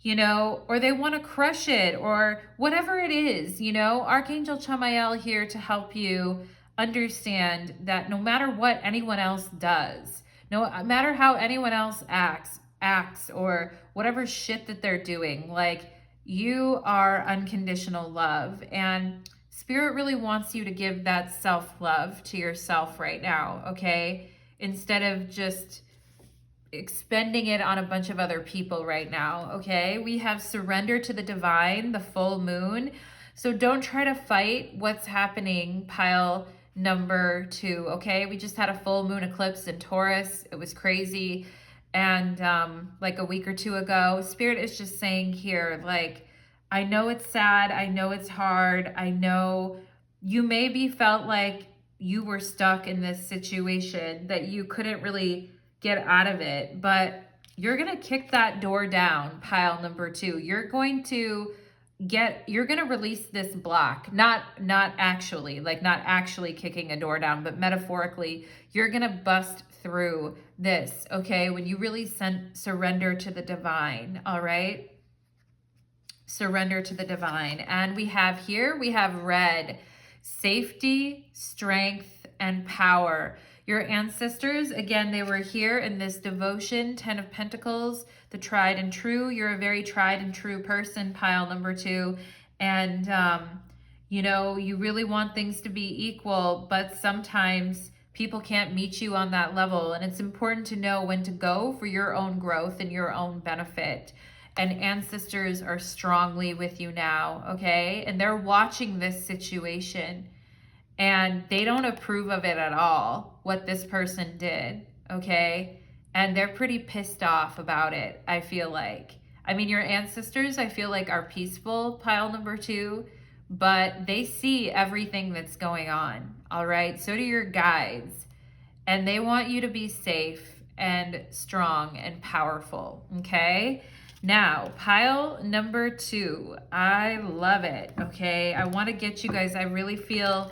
you know, or they want to crush it, or whatever it is, you know. Archangel Chamael here to help you understand that no matter what anyone else does, no matter how anyone else acts, or whatever shit that they're doing, like you are unconditional love, and Spirit really wants you to give that self-love to yourself right now, okay? Instead of just expending it on a bunch of other people right now, okay? We have surrender to the divine, the full moon. So don't try to fight what's happening, pile number 2, okay? We just had a full moon eclipse in Taurus. It was crazy. And like a week or 2 ago, Spirit is just saying here, like, I know it's sad. I know it's hard. I know you maybe felt like you were stuck in this situation, that you couldn't really get out of it, but you're going to kick that door down, pile number 2. You're going to release this block, not actually, like not actually kicking a door down, but metaphorically, you're going to bust through this, okay? When you really surrender to the divine, all right? Surrender to the divine. And we have red, safety, strength, and power. Your ancestors, again, they were here in this devotion, 10 of Pentacles, the tried and true. You're a very tried and true person, pile number 2. And, you know, you really want things to be equal, but sometimes people can't meet you on that level. And it's important to know when to go for your own growth and your own benefit. And ancestors are strongly with you now, okay? And they're watching this situation. and they don't approve of it at all, what this person did, okay? And they're pretty pissed off about it, I feel like. I mean, your ancestors, I feel like, are peaceful, pile number 2, but they see everything that's going on, all right? So do your guides, and they want you to be safe and strong and powerful, okay? Now, pile number 2, I love it, okay? I want to get you guys, I really feel,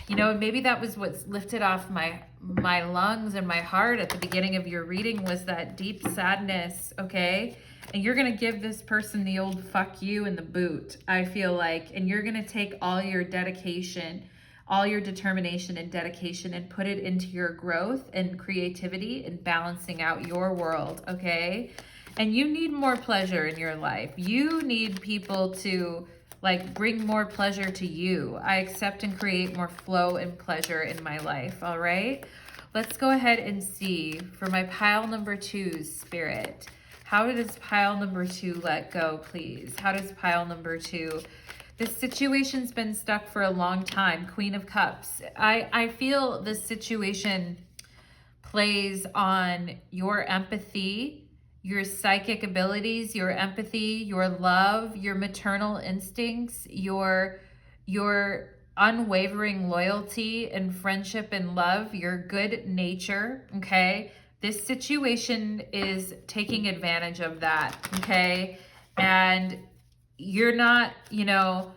you know, maybe that was what's lifted off my lungs and my heart at the beginning of your reading, was that deep sadness, okay? And you're going to give this person the old fuck you in the boot, I feel like, and you're going to take all your dedication, all your determination and dedication, and put it into your growth and creativity and balancing out your world, okay? And you need more pleasure in your life. You need people to like bring more pleasure to you. I accept and create more flow and pleasure in my life, all right? Let's go ahead and see for my pile number 2's spirit. How does pile number 2 let go, please? How does pile number 2? This situation's been stuck for a long time. Queen of Cups. I feel this situation plays on your empathy, your psychic abilities, your empathy, your love, your maternal instincts, your unwavering loyalty and friendship and love, your good nature, okay? This situation is taking advantage of that, okay? And you're not, you know,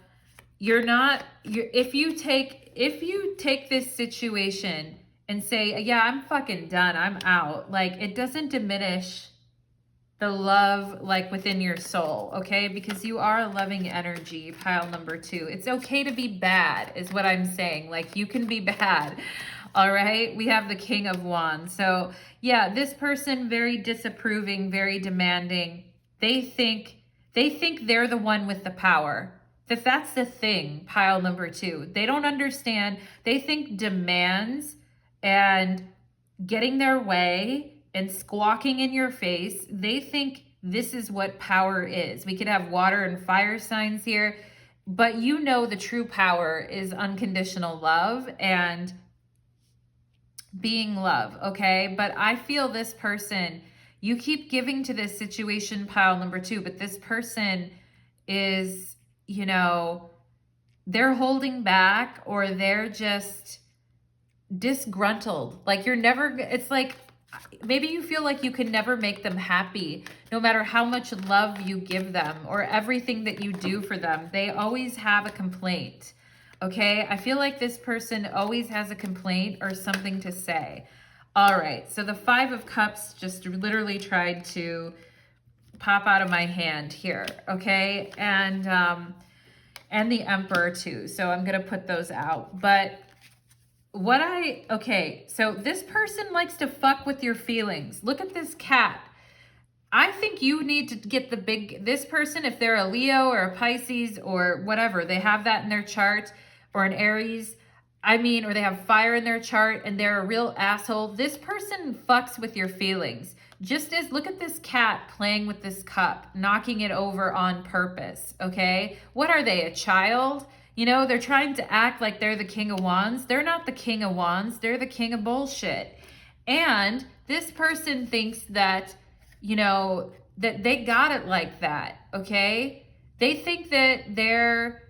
if you take this situation and say, yeah, I'm fucking done, I'm out, like, it doesn't diminish the love like within your soul, okay? Because you are a loving energy, pile number 2. It's okay to be bad is what I'm saying. Like, you can be bad, all right? We have the King of Wands. So yeah, this person, very disapproving, very demanding. They think they're the one with the power. That's the thing, pile number 2. They don't understand. They think demands and getting their way and squawking in your face, they think this is what power is. We could have water and fire signs here, but you know the true power is unconditional love and being love, okay? But I feel this person, you keep giving to this situation, pile number 2, but this person is, you know, they're holding back, or they're just disgruntled. Like, you're never, it's like, maybe you feel like you can never make them happy, no matter how much love you give them or everything that you do for them. They always have a complaint, okay? I feel like this person always has a complaint or something to say. All right, so the 5 of Cups just literally tried to pop out of my hand here, okay? And the Emperor too, so I'm gonna put those out. But okay, so this person likes to fuck with your feelings. Look at this cat. I think you need to get this person, if they're a Leo or a Pisces or whatever, they have that in their chart, or an Aries, I mean, or they have fire in their chart and they're a real asshole. This person fucks with your feelings. Just as, look at this cat playing with this cup, knocking it over on purpose, okay? What are they, a child? You know, they're trying to act like they're the King of Wands. They're not the King of Wands. They're the King of Bullshit. And this person thinks that, you know, that they got it like that, okay? They think that they're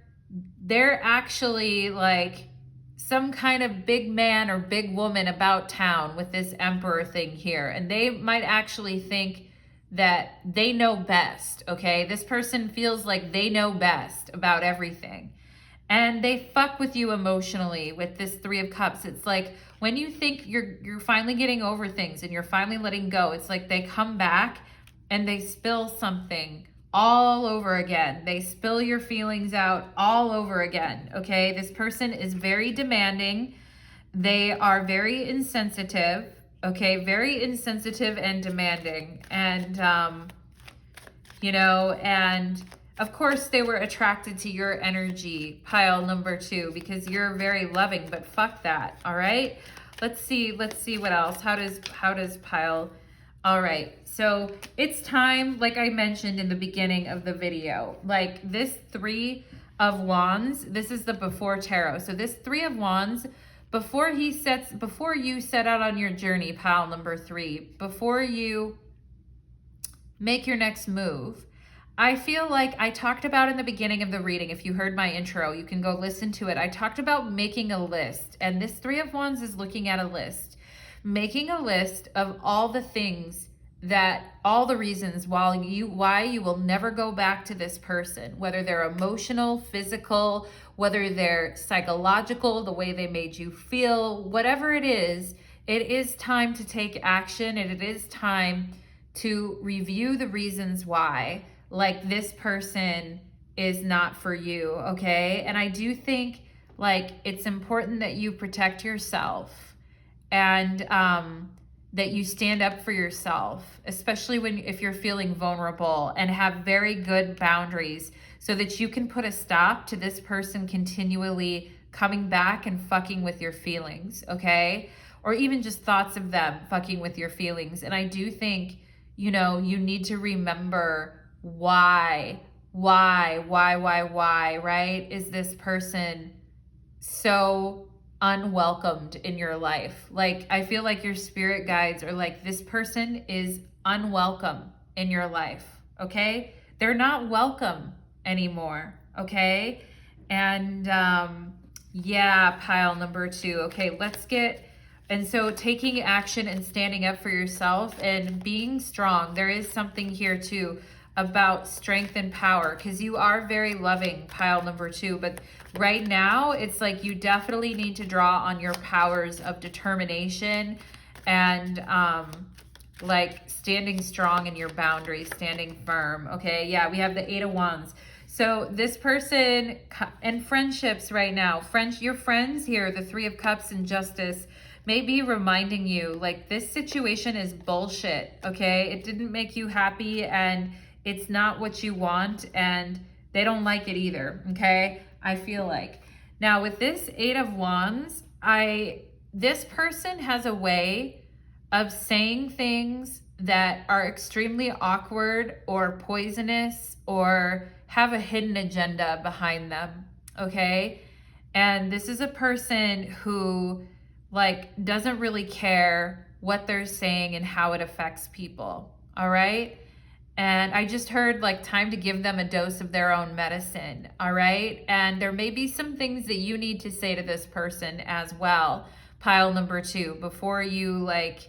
actually like some kind of big man or big woman about town with this Emperor thing here. And they might actually think that they know best, okay? This person feels like they know best about everything. And they fuck with you emotionally with this 3 of Cups. It's like when you think you're finally getting over things and you're finally letting go, it's like they come back and they spill something all over again. They spill your feelings out all over again, okay? This person is very demanding. They are very insensitive, okay? Very insensitive and demanding. And, you know, and of course they were attracted to your energy, pile number 2, because you're very loving, but fuck that, all right? Let's see what else. How does pile, all right, so it's time, like I mentioned in the beginning of the video, like this 3 of Wands. This is the before tarot. So this Three of Wands, before you set out on your journey, pile number 3, before you make your next move, I feel like I talked about in the beginning of the reading, if you heard my intro, you can go listen to it. I talked about making a list, and this Three of Wands is looking at a list, making a list of all the things all the reasons why you will never go back to this person, whether they're emotional, physical, whether they're psychological, the way they made you feel, whatever it is time to take action, and it is time to review the reasons why, like, this person is not for you, okay? And I do think, like, it's important that you protect yourself and that you stand up for yourself, especially if you're feeling vulnerable, and have very good boundaries so that you can put a stop to this person continually coming back and fucking with your feelings, okay? Or even just thoughts of them fucking with your feelings. And I do think, you need to remember why, right? Is this person so unwelcomed in your life? Like, I feel like your spirit guides are like, this person is unwelcome in your life, okay? They're not welcome anymore, okay? And yeah, pile number 2. Okay, and so taking action and standing up for yourself and being strong. There is something here too about strength and power, because you are very loving, pile number 2, but right now it's like you definitely need to draw on your powers of determination and like standing strong in your boundaries, standing firm, okay? Yeah, we have the 8 of Wands. So this person and friendships right now, your friends here, the 3 of Cups and Justice, may be reminding you, like, this situation is bullshit, okay? It didn't make you happy, and it's not what you want, and they don't like it either, okay? I feel like. Now, with this 8 of Wands, this person has a way of saying things that are extremely awkward or poisonous or have a hidden agenda behind them, okay? And this is a person who, like, doesn't really care what they're saying and how it affects people, all right? And I just heard, like, time to give them a dose of their own medicine, all right? And there may be some things that you need to say to this person as well, pile number 2, before you, like,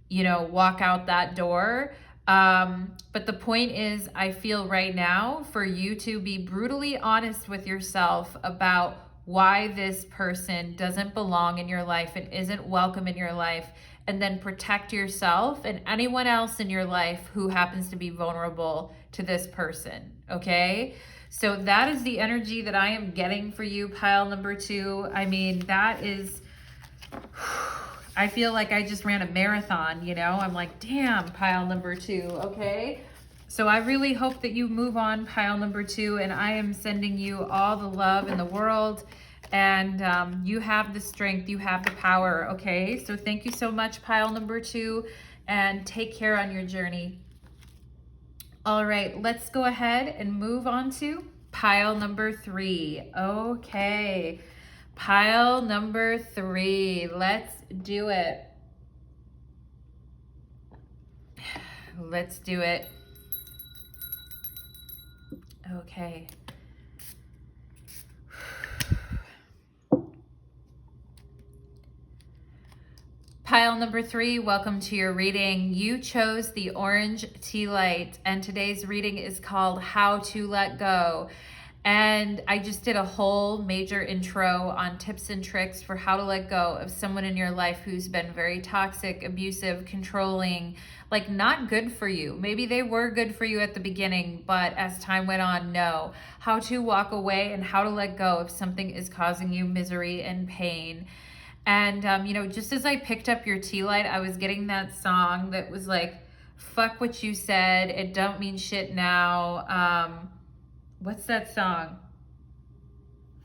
walk out that door. But the point is, I feel right now for you to be brutally honest with yourself about why this person doesn't belong in your life and isn't welcome in your life, and then protect yourself and anyone else in your life who happens to be vulnerable to this person, okay? So that is the energy that I am getting for you, pile number 2. I mean, that is, I feel like I just ran a marathon, I'm like, damn, pile number 2, okay? So I really hope that you move on, pile number 2, and I am sending you all the love in the world, and you have the strength, you have the power, okay? So thank you so much, pile number 2, and take care on your journey. All right, let's go ahead and move on to pile number 3. Okay, pile number 3, let's do it. Let's do it. Okay. Pile number 3, welcome to your reading. You chose the orange tea light, and today's reading is called How to Let Go. And I just did a whole major intro on tips and tricks for how to let go of someone in your life who's been very toxic, abusive, controlling, like not good for you. Maybe they were good for you at the beginning, but as time went on, no. How to walk away and how to let go if something is causing you misery and pain. And, just as I picked up your tea light, I was getting that song that was like, fuck what you said, it don't mean shit now. What's that song?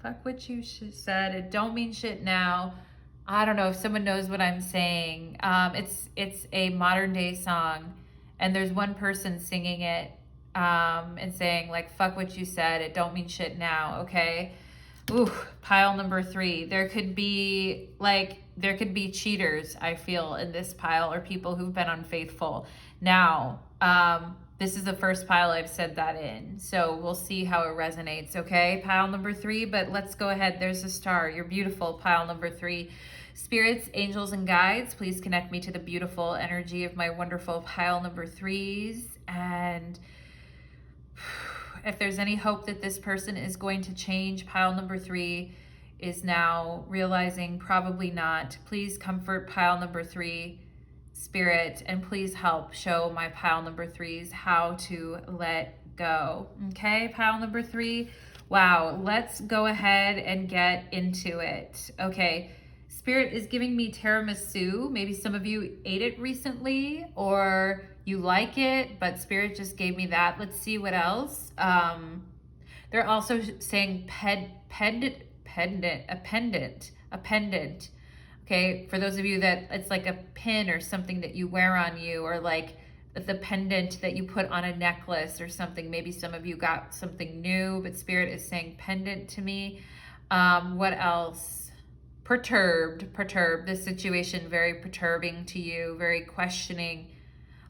Fuck what you said, it don't mean shit now. I don't know if someone knows what I'm saying. It's a modern day song, and there's one person singing it. and saying like, fuck what you said, it don't mean shit now, okay? Ooh, pile number 3. There could be cheaters, I feel, in this pile, or people who've been unfaithful. Now, this is the first pile I've said that in, so we'll see how it resonates, okay? Pile number 3, but let's go ahead. There's a star. You're beautiful, pile number 3. Spirits, angels, and guides, please connect me to the beautiful energy of my wonderful pile number 3s. And if there's any hope that this person is going to change, pile number 3 is now realizing probably not. Please comfort pile number 3, Spirit, and please help show my pile number 3s how to let go. Okay, pile number 3. Wow, let's go ahead and get into it. Okay, Spirit is giving me tiramisu. Maybe some of you ate it recently or you like it, but Spirit just gave me that. Let's see what else. They're also saying pendant. Okay, for those of you that it's like a pin or something that you wear on you, or like the pendant that you put on a necklace or something. Maybe some of you got something new, but Spirit is saying pendant to me. What else? Perturbed. This situation very perturbing to you, very questioning.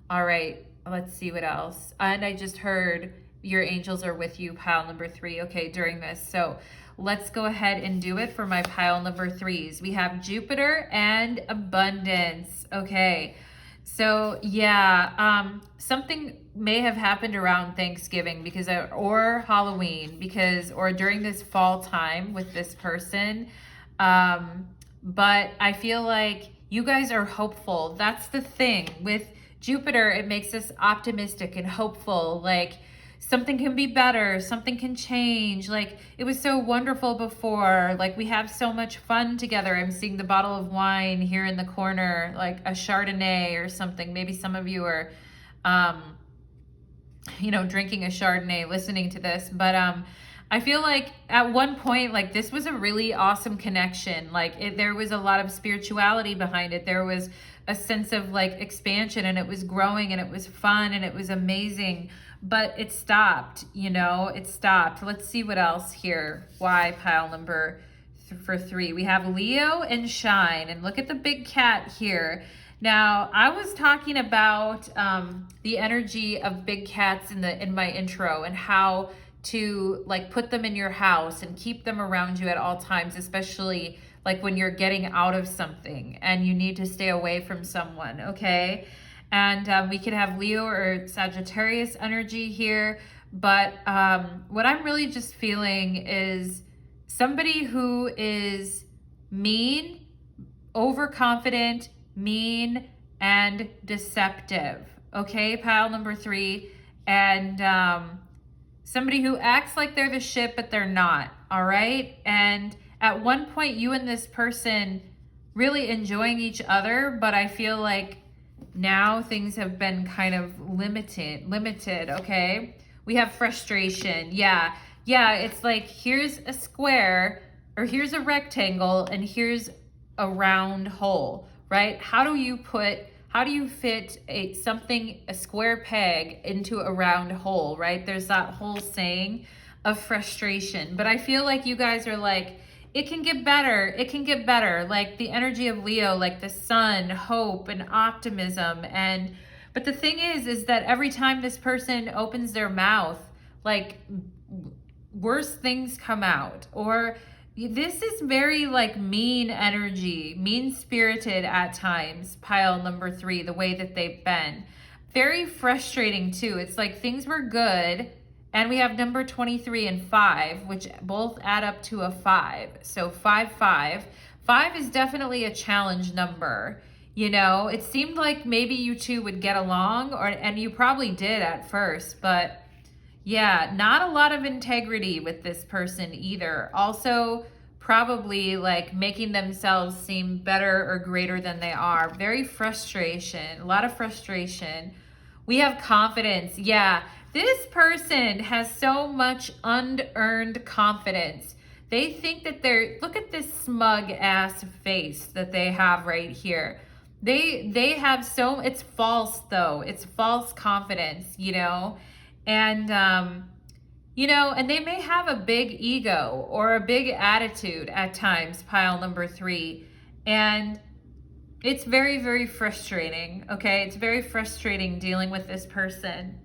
All right, let's see what else. And I just heard your angels are with you, pile number 3, okay, during this. So let's go ahead and do it for my pile number 3s. We have Jupiter and abundance. Okay, so yeah, something may have happened around Thanksgiving because, or Halloween, because, or during this fall time with this person. But I feel like you guys are hopeful. That's the thing with Jupiter. It makes us optimistic and hopeful. Like something can be better, something can change. Like it was so wonderful before. Like we have so much fun together. I'm seeing the bottle of wine here in the corner, like a Chardonnay or something. Maybe some of you are, drinking a Chardonnay, listening to this, but, I feel like at one point, like this was a really awesome connection. Like there was a lot of spirituality behind it. There was a sense of like expansion, and it was growing, and it was fun, and it was amazing, but it stopped, it stopped. Let's see what else here. Why pile number for 3. We have Leo and Shine, and look at the big cat here. Now, I was talking about the energy of big cats in my intro, and how to like put them in your house and keep them around you at all times, especially like when you're getting out of something and you need to stay away from someone, okay? And we could have Leo or Sagittarius energy here, but what I'm really just feeling is somebody who is mean, overconfident, mean, and deceptive, okay? Pile number 3, and somebody who acts like they're the shit, but they're not, all right? And at one point, you and this person really enjoying each other, but I feel like now things have been kind of limited, okay? We have frustration. Yeah, it's like here's a square, or here's a rectangle, and here's a round hole, right? How do you fit a square peg into a round hole, right? There's that whole saying of frustration. But I feel like you guys are like, it can get better. Like the energy of Leo, like the sun, hope, and optimism. But the thing is that every time this person opens their mouth, like worse things come out. Or this is very like mean energy, mean-spirited at times, pile number 3, the way that they've been. Very frustrating too. It's like things were good, and we have number 23 and 5, which both add up to a 5. So 5, 5. 5 is definitely a challenge number. It seemed like maybe you two would get along, and you probably did at first, but yeah, not a lot of integrity with this person either. Also, probably like making themselves seem better or greater than they are. A lot of frustration. We have confidence. Yeah, this person has so much unearned confidence. They think that look at this smug ass face that they have right here. They have it's false though. It's false confidence, And, you know, and they may have a big ego or a big attitude at times, pile number 3. And it's very, very frustrating, okay? It's very frustrating dealing with this person.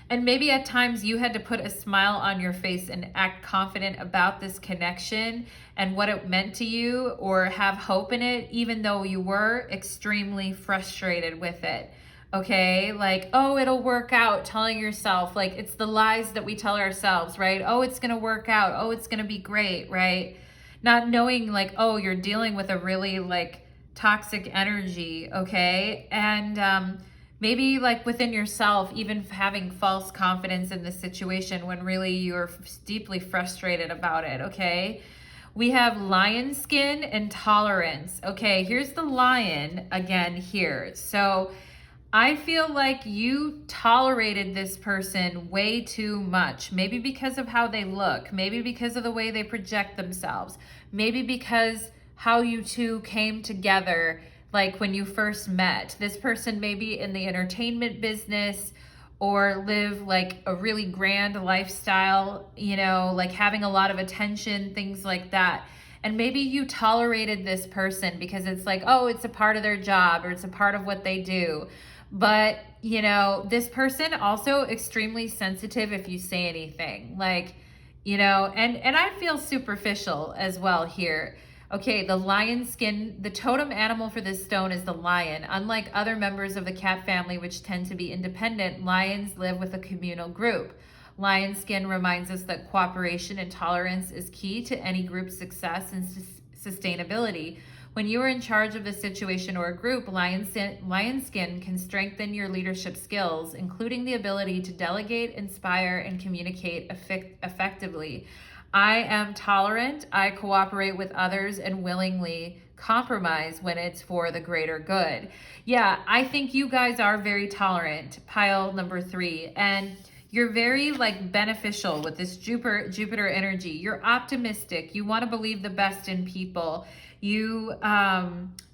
And maybe at times you had to put a smile on your face and act confident about this connection and what it meant to you, or have hope in it, even though you were extremely frustrated with it. Okay, like, oh, it'll work out, telling yourself, like, it's the lies that we tell ourselves, right? Oh, it's gonna work out. Oh, it's gonna be great, right? Not knowing, like, oh, you're dealing with a really, like, toxic energy, okay? And maybe, like, within yourself, even having false confidence in the situation when really you're deeply frustrated about it, okay? We have lion skin and tolerance. Okay, here's the lion again here. So I feel like you tolerated this person way too much. Maybe because of how they look, maybe because of the way they project themselves, maybe because how you two came together, like when you first met. This person may be in the entertainment business or live like a really grand lifestyle, you know, like having a lot of attention, things like that. And maybe you tolerated this person because it's like, oh, it's a part of their job or it's a part of what they do. But, you know, this person also extremely sensitive if you say anything, like, you know, and I feel superficial as well here. Okay, the lion skin, the totem animal for this stone is the lion. Unlike other members of the cat family, which tend to be independent, lions live with a communal group. Lion skin reminds us that cooperation and tolerance is key to any group's success and sustainability. When you are in charge of a situation or a group, lion skin can strengthen your leadership skills, including the ability to delegate, inspire, and communicate effectively. I am tolerant, I cooperate with others, and willingly compromise when it's for the greater good. Yeah, I think you guys are very tolerant, pile number 3. And you're very like beneficial with this Jupiter energy. You're optimistic. You want to believe the best in people. You're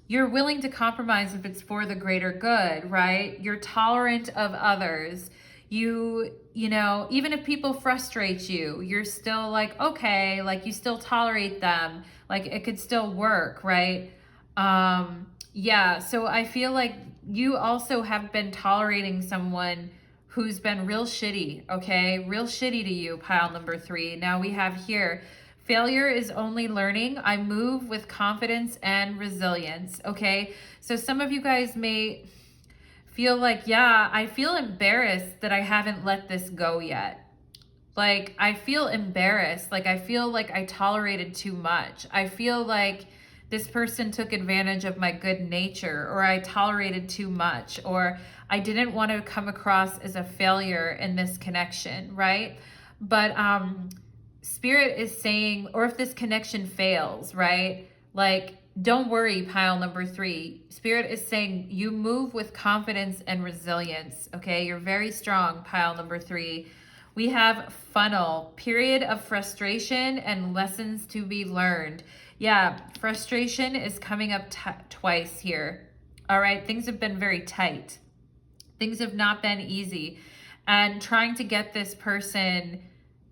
willing to compromise if it's for the greater good, right? You're tolerant of others. You know, even if people frustrate you, you're still like, okay, like you still tolerate them. Like it could still work, right? Yeah, so I feel like you also have been tolerating someone who's been real shitty, okay? Real shitty to you, pile number 3. Now we have here, failure is only learning. I move with confidence and resilience, okay? So some of you guys may feel like, yeah, I feel embarrassed that I haven't let this go yet. Like, I feel embarrassed. Like, I feel like I tolerated too much. I feel like this person took advantage of my good nature, or I tolerated too much, or I didn't want to come across as a failure in this connection, right? But Spirit is saying, or if this connection fails, right? Like, don't worry, pile number 3. Spirit is saying you move with confidence and resilience, okay? You're very strong, pile number 3. We have funnel, period of frustration and lessons to be learned. Yeah, frustration is coming up twice here. All right, things have been very tight. Things have not been easy. And trying to get this person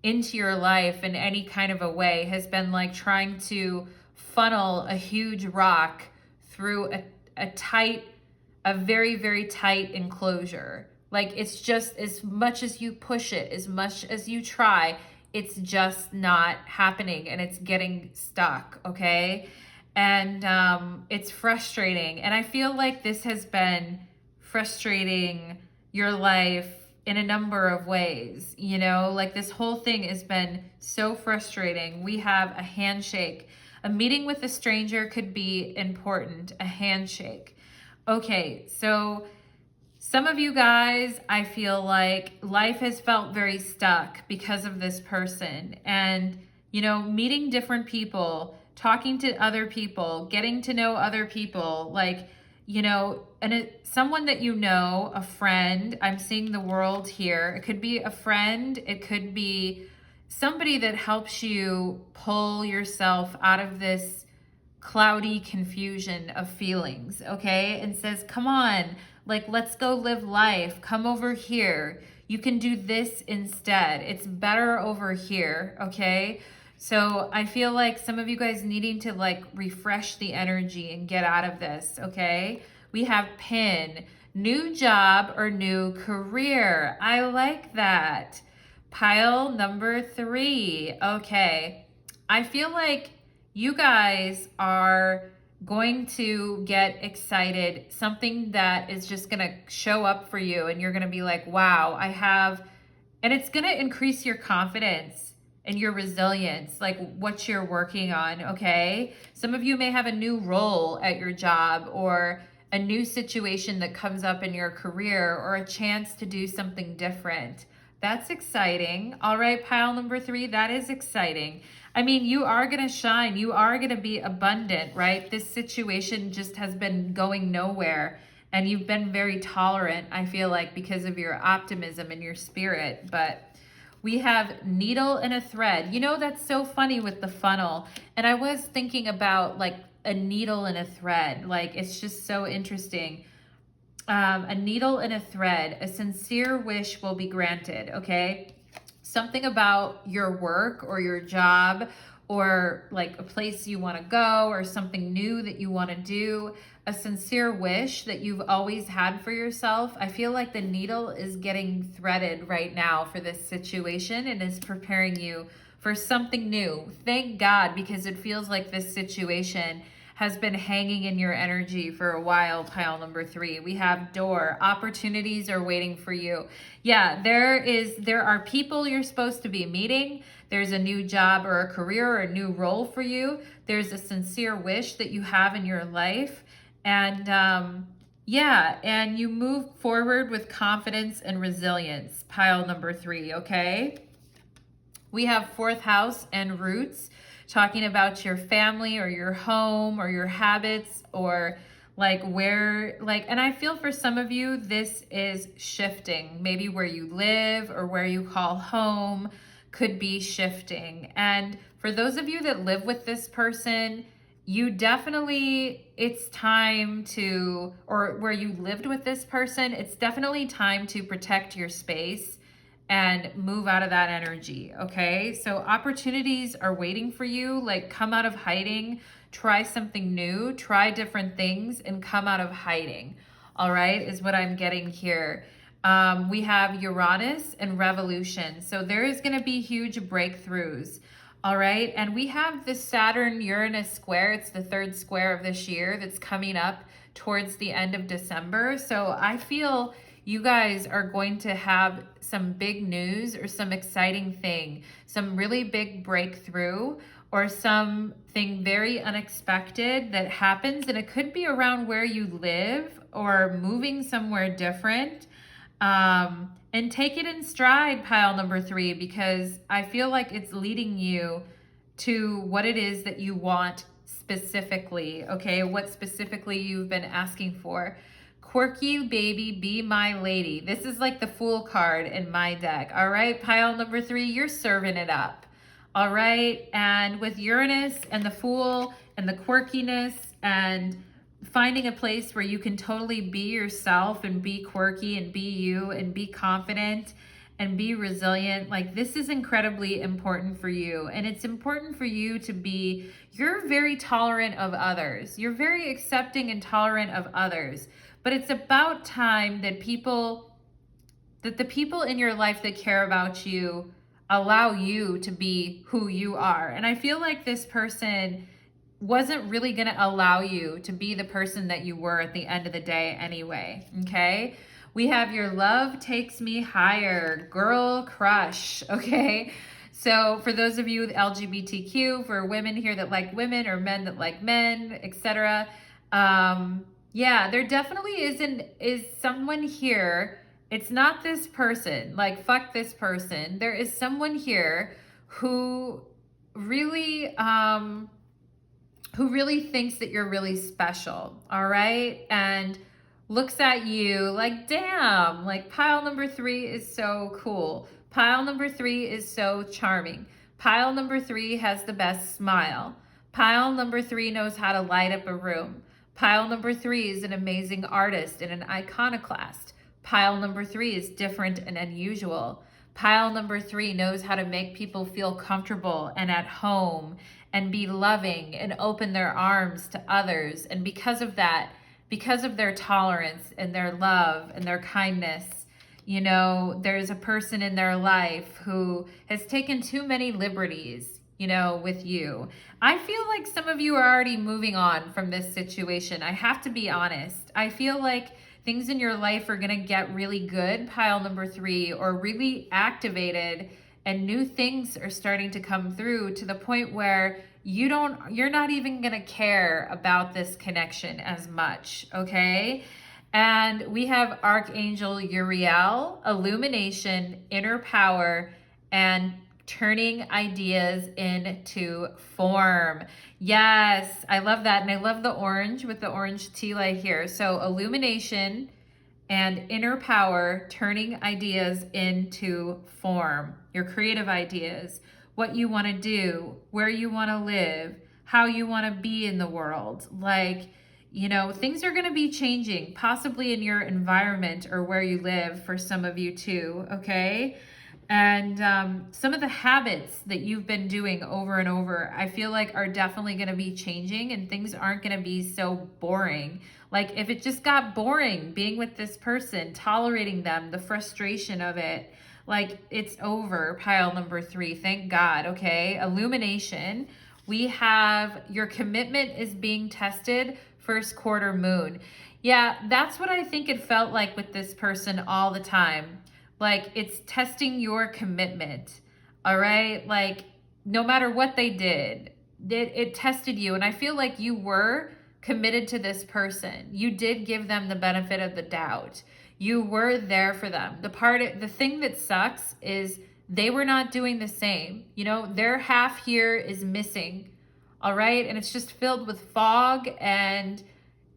into your life in any kind of a way has been like trying to funnel a huge rock through a very, very tight enclosure. Like, it's just, as much as you push it, as much as you try, it's just not happening and it's getting stuck, okay? And it's frustrating. And I feel like this has been frustrating your life in a number of ways, you know? Like, this whole thing has been so frustrating. We have a handshake. A meeting with a stranger could be important, a handshake. Okay, so some of you guys, I feel like life has felt very stuck because of this person. And, you know, meeting different people, talking to other people, getting to know other people, like, you know, and someone that you know, a friend, I'm seeing the world here. It could be a friend, it could be somebody that helps you pull yourself out of this cloudy confusion of feelings, okay? And says, come on, like, let's go live life. Come over here. you can do this instead. It's better over here, okay? So I feel like some of you guys needing to like refresh the energy and get out of this, okay? We have pin, new job or new career. I like that. Pile number 3. Okay. I feel like you guys are going to get excited, something that is just going to show up for you and you're going to be like, wow, and it's going to increase your confidence and your resilience, like what you're working on, okay? Some of you may have a new role at your job or a new situation that comes up in your career or a chance to do something different. That's exciting. All right, pile number 3, that is exciting. I mean, you are going to shine. You are going to be abundant, right? This situation just has been going nowhere and you've been very tolerant, I feel like, because of your optimism and your spirit. But we have needle and a thread. You know, that's so funny with the funnel. And I was thinking about like a needle and a thread. Like, it's just so interesting. A needle and a thread, a sincere wish will be granted, okay? Something about your work or your job or like a place you want to go or something new that you want to do, a sincere wish that you've always had for yourself. I feel like the needle is getting threaded right now for this situation and is preparing you for something new. Thank God, because it feels like this situation has been hanging in your energy for a while, pile number 3. We have door. Opportunities are waiting for you. Yeah, there are people you're supposed to be meeting. There's a new job or a career or a new role for you. There's a sincere wish that you have in your life. And yeah, and you move forward with confidence and resilience, pile number 3, okay? We have 4th house and roots, talking about your family or your home or your habits or like where, like, and I feel for some of you, this is shifting. Maybe where you live or where you call home could be shifting. And for those of you that live with this person, you definitely, it's time to, or where you lived with this person, it's definitely time to protect your space and move out of that energy, okay? So opportunities are waiting for you, like come out of hiding, try something new, try different things and come out of hiding, all right, is what I'm getting here. We have Uranus and revolution. So there is gonna be huge breakthroughs, all right? And we have the Saturn-Uranus square. It's the 3rd square of this year that's coming up towards the end of December. So I feel you guys are going to have some big news or some exciting thing, some really big breakthrough or something very unexpected that happens. And it could be around where you live or moving somewhere different. And take it in stride, pile number 3, because I feel like it's leading you to what it is that you want specifically, okay? What specifically you've been asking for. Quirky baby, be my lady. This is like the Fool card in my deck. All right, pile number 3, you're serving it up. All right, and with Uranus and the Fool and the quirkiness and finding a place where you can totally be yourself and be quirky and be you and be confident and be resilient, like this is incredibly important for you. And it's important for you to be, you're very tolerant of others. You're very accepting and tolerant of others. But it's about time that the people in your life that care about you allow you to be who you are. And I feel like this person wasn't really going to allow you to be the person that you were at the end of the day anyway, okay? We have your love takes me higher, girl crush, okay? So for those of you with LGBTQ, for women here that like women or men that like men, etc., yeah, there definitely is someone here. It's not this person, like fuck this person. There is someone here who really thinks that you're really special, all right? And looks at you like, damn, like pile number 3 is so cool. Pile number 3 is so charming. Pile number 3 has the best smile. Pile number 3 knows how to light up a room. Pile number 3 is an amazing artist and an iconoclast. Pile number 3 is different and unusual. Pile number 3 knows how to make people feel comfortable and at home and be loving and open their arms to others. And because of that, because of their tolerance and their love and their kindness, you know, there's a person in their life who has taken too many liberties, you know, with you. I feel like some of you are already moving on from this situation. I have to be honest. I feel like things in your life are going to get really good, pile number 3, or really activated, and new things are starting to come through to the point where you're not even going to care about this connection as much, okay? And we have Archangel Uriel, illumination, inner power, and turning ideas into form. Yes, I love that. And I love the orange with the orange tea light here. So illumination and inner power, turning ideas into form. Your creative ideas, what you want to do, where you want to live, how you want to be in the world. Like, you know, things are going to be changing, possibly in your environment or where you live for some of you too, okay? And some of the habits that you've been doing over and over, I feel like are definitely going to be changing, and things aren't going to be so boring. Like if it just got boring being with this person, tolerating them, the frustration of it, like it's over, pile number 3. Thank God, okay? Illumination. We have your commitment is being tested, first quarter moon. Yeah, that's what I think it felt like with this person all the time. Like it's testing your commitment, all right? Like no matter what they did, it tested you. And I feel like you were committed to this person. You did give them the benefit of the doubt. You were there for them. The thing that sucks is they were not doing the same. You know, their half here is missing, all right? And it's just filled with fog, and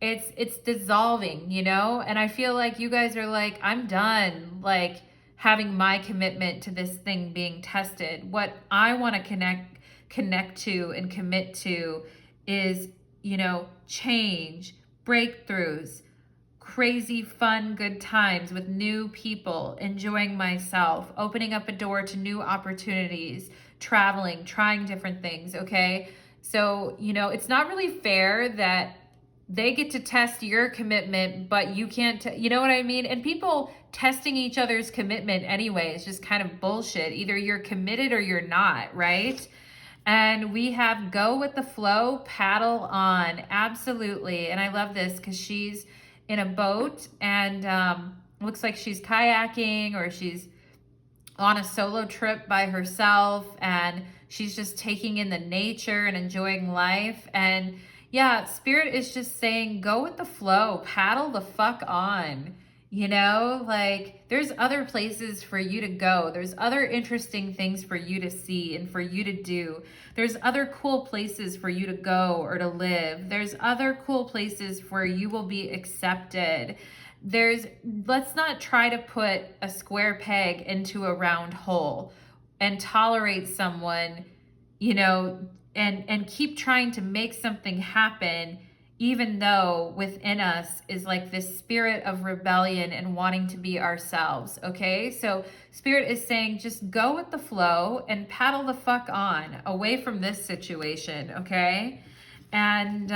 it's dissolving, you know? And I feel like you guys are like, I'm done, like having my commitment to this thing being tested. What I want to connect to and commit to is, you know, change, breakthroughs, crazy fun, good times with new people, enjoying myself, opening up a door to new opportunities, traveling, trying different things, okay? So, you know, it's not really fair that they get to test your commitment, but you can't, you know what I mean? And people testing each other's commitment anyway is just kind of bullshit. Either you're committed or you're not, right? And we have go with the flow, paddle on. Absolutely. And I love this because she's in a boat and looks like she's kayaking, or she's on a solo trip by herself, and she's just taking in the nature and enjoying life. And yeah, Spirit is just saying, go with the flow, paddle the fuck on. You know, like there's other places for you to go. There's other interesting things for you to see and for you to do. There's other cool places for you to go or to live. There's other cool places where you will be accepted. Let's not try to put a square peg into a round hole and tolerate someone, you know, and keep trying to make something happen, even though within us is like this spirit of rebellion and wanting to be ourselves, okay? So Spirit is saying, just go with the flow and paddle the fuck on away from this situation, okay? And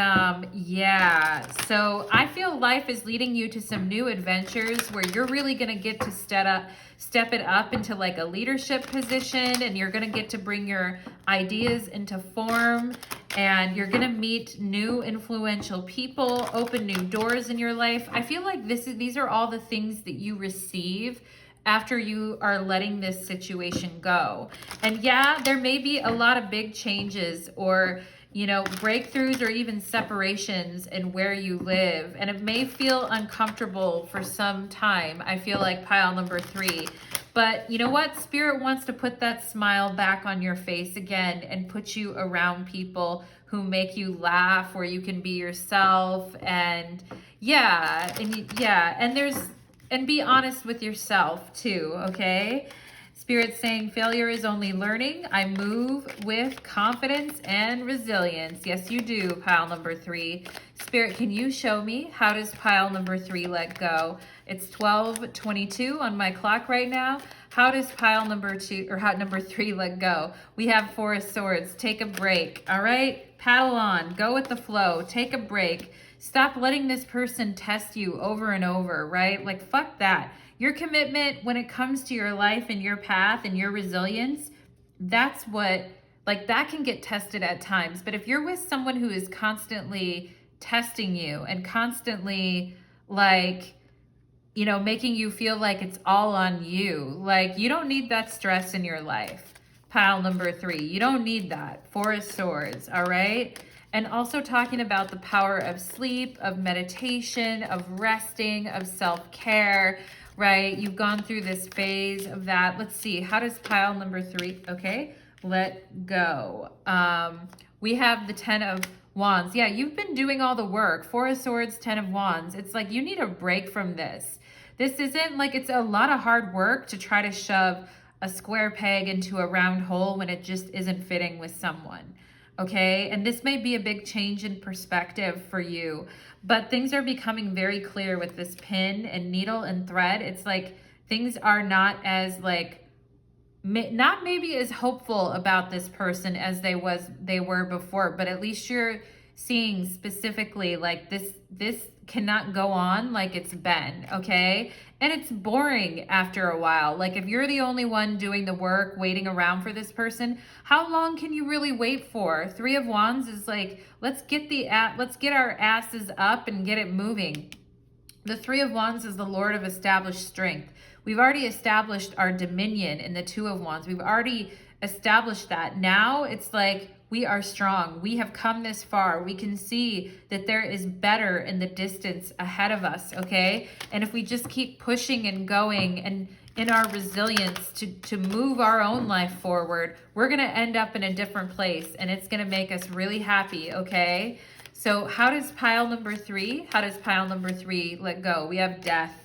yeah, so I feel life is leading you to some new adventures where you're really gonna get to step it up into like a leadership position, and you're gonna get to bring your ideas into form, and you're gonna meet new influential people, open new doors in your life. I feel like these are all the things that you receive after you are letting this situation go. And yeah, there may be a lot of big changes or, you know, breakthroughs or even separations in where you live. And it may feel uncomfortable for some time. I feel like pile number 3. But you know what? Spirit wants to put that smile back on your face again and put you around people who make you laugh, where you can be yourself. And yeah, and be honest with yourself too, okay? Spirit's saying failure is only learning. I move with confidence and resilience. Yes, you do, pile number 3. Spirit, can you show me how does pile number 3 let go? It's 12:22 on my clock right now. How does pile number 2 or how number 3 let go? We have 4 of Swords. Take a break. All right, paddle on. Go with the flow. Take a break. Stop letting this person test you over and over. Right? Like fuck that. Your commitment when it comes to your life and your path and your resilience, that's what, like that can get tested at times. But if you're with someone who is constantly testing you and constantly like, you know, making you feel like it's all on you, like you don't need that stress in your life. Pile number 3, you don't need that. 4 of Swords, all right? And also talking about the power of sleep, of meditation, of resting, of self-care, right? You've gone through this phase of that. Let's see. How does pile number 3? Okay. Let go. We have the 10 of Wands. Yeah, you've been doing all the work. 4 of Swords, 10 of Wands. It's like you need a break from this. This isn't like, it's a lot of hard work to try to shove a square peg into a round hole when it just isn't fitting with someone. Okay, and this may be a big change in perspective for you, but things are becoming very clear with this pin and needle and thread. It's like things are not as like, not maybe as hopeful about this person as they were before, but at least you're seeing specifically like this cannot go on like it's been, okay? And it's boring after a while. Like if you're the only one doing the work, waiting around for this person, how long can you really wait for? 3 of Wands is like, let's get our asses up and get it moving. The 3 of Wands is the Lord of established strength. We've already established our dominion in the 2 of Wands. We've already established that. Now it's like we are strong. We have come this far. We can see that there is better in the distance ahead of us, okay? And if we just keep pushing and going and in our resilience to move our own life forward, we're going to end up in a different place and it's going to make us really happy, okay? So how does pile number 3? How does pile number 3 let go? We have death.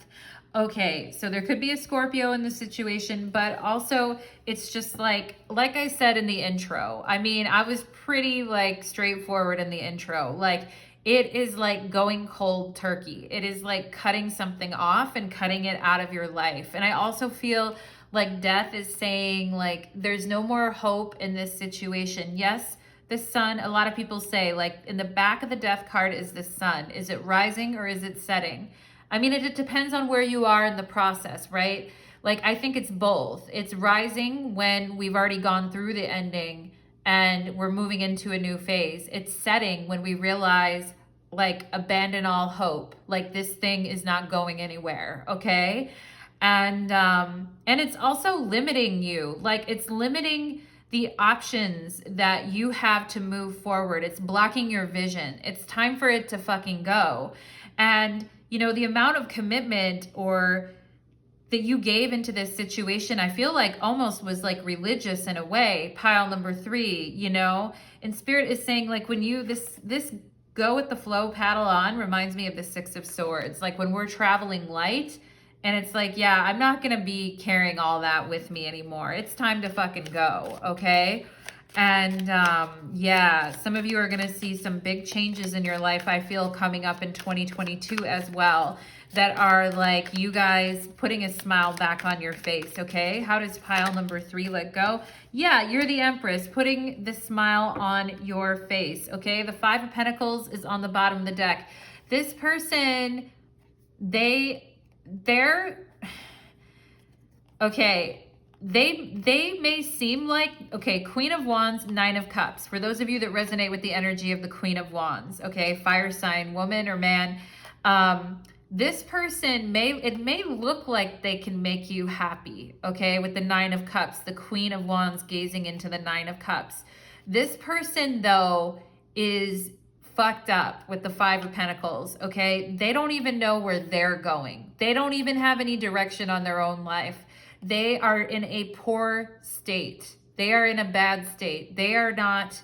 Okay, so there could be a Scorpio in the situation, but also it's just like I said in the intro, I mean, I was pretty like straightforward in the intro. Like it is like going cold turkey. It is like cutting something off and cutting it out of your life. And I also feel like death is saying like there's no more hope in this situation. Yes, the sun, a lot of people say like in the back of the death card is the sun. Is it rising or is it setting? I mean, it depends on where you are in the process, right? Like, I think it's both. It's rising when we've already gone through the ending and we're moving into a new phase. It's setting when we realize, like, abandon all hope. Like, this thing is not going anywhere, okay? And it's also limiting you. Like, it's limiting the options that you have to move forward. It's blocking your vision. It's time for it to fucking go. And you know, the amount of commitment or that you gave into this situation, I feel like almost was like religious in a way. Pile number 3, you know, and Spirit is saying like when you, this go with the flow, paddle on reminds me of the 6 of Swords. Like when we're traveling light and it's like, yeah, I'm not going to be carrying all that with me anymore. It's time to fucking go. Okay. And yeah, some of you are going to see some big changes in your life, I feel, coming up in 2022 as well, that are like you guys putting a smile back on your face, okay? How does pile number 3 let go? Yeah, you're the Empress, putting the smile on your face, okay? The 5 of Pentacles is on the bottom of the deck. This person, they're, okay, they may seem like, okay, Queen of Wands, 9 of Cups. For those of you that resonate with the energy of the Queen of Wands, okay, fire sign, woman or man, this person may look like they can make you happy, okay, with the 9 of Cups, the Queen of Wands gazing into the 9 of Cups. This person, though, is fucked up with the 5 of Pentacles, okay? They don't even know where they're going. They don't even have any direction on their own life. They are in a poor state. They are in a bad state. They are not,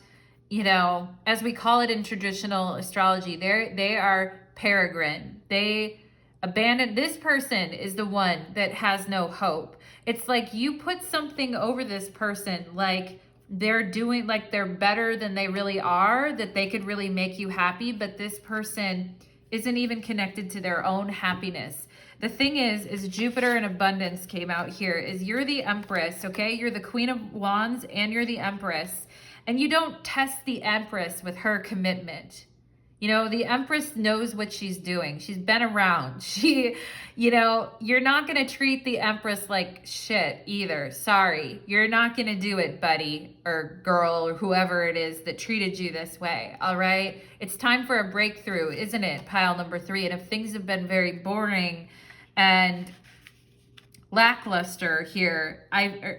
you know, as we call it in traditional astrology, they are peregrine. They Abandoned. This person is the one that has no hope. It's like you put something over this person, like they're doing, like they're better than they really are, that they could really make you happy, but this person isn't even connected to their own happiness. The thing is Jupiter in abundance came out here, is you're the Empress, okay? You're the Queen of Wands and you're the Empress. And you don't test the Empress with her commitment. You know, the Empress knows what she's doing. She's been around. You're not going to treat the Empress like shit either. Sorry. You're not going to do it, buddy or girl or whoever it is that treated you this way. All right. It's time for a breakthrough, isn't it? Pile number 3. And if things have been very boring and lackluster here,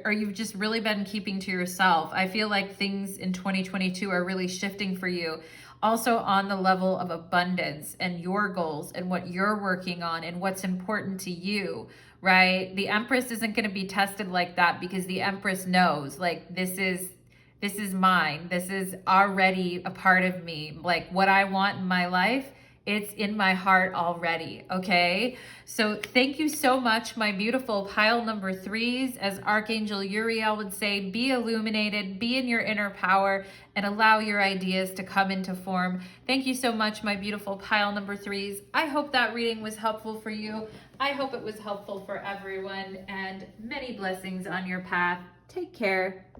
or you've just really been keeping to yourself, I feel like things in 2022 are really shifting for you. Also on the level of abundance and your goals and what you're working on and what's important to you, right? The Empress isn't going to be tested like that, because the Empress knows, like, this is mine. This is already a part of me. Like, what I want in my life, it's in my heart already, okay? So thank you so much, my beautiful pile number 3s. As Archangel Uriel would say, be illuminated, be in your inner power, and allow your ideas to come into form. Thank you so much, my beautiful pile number 3s. I hope that reading was helpful for you. I hope it was helpful for everyone, and many blessings on your path. Take care.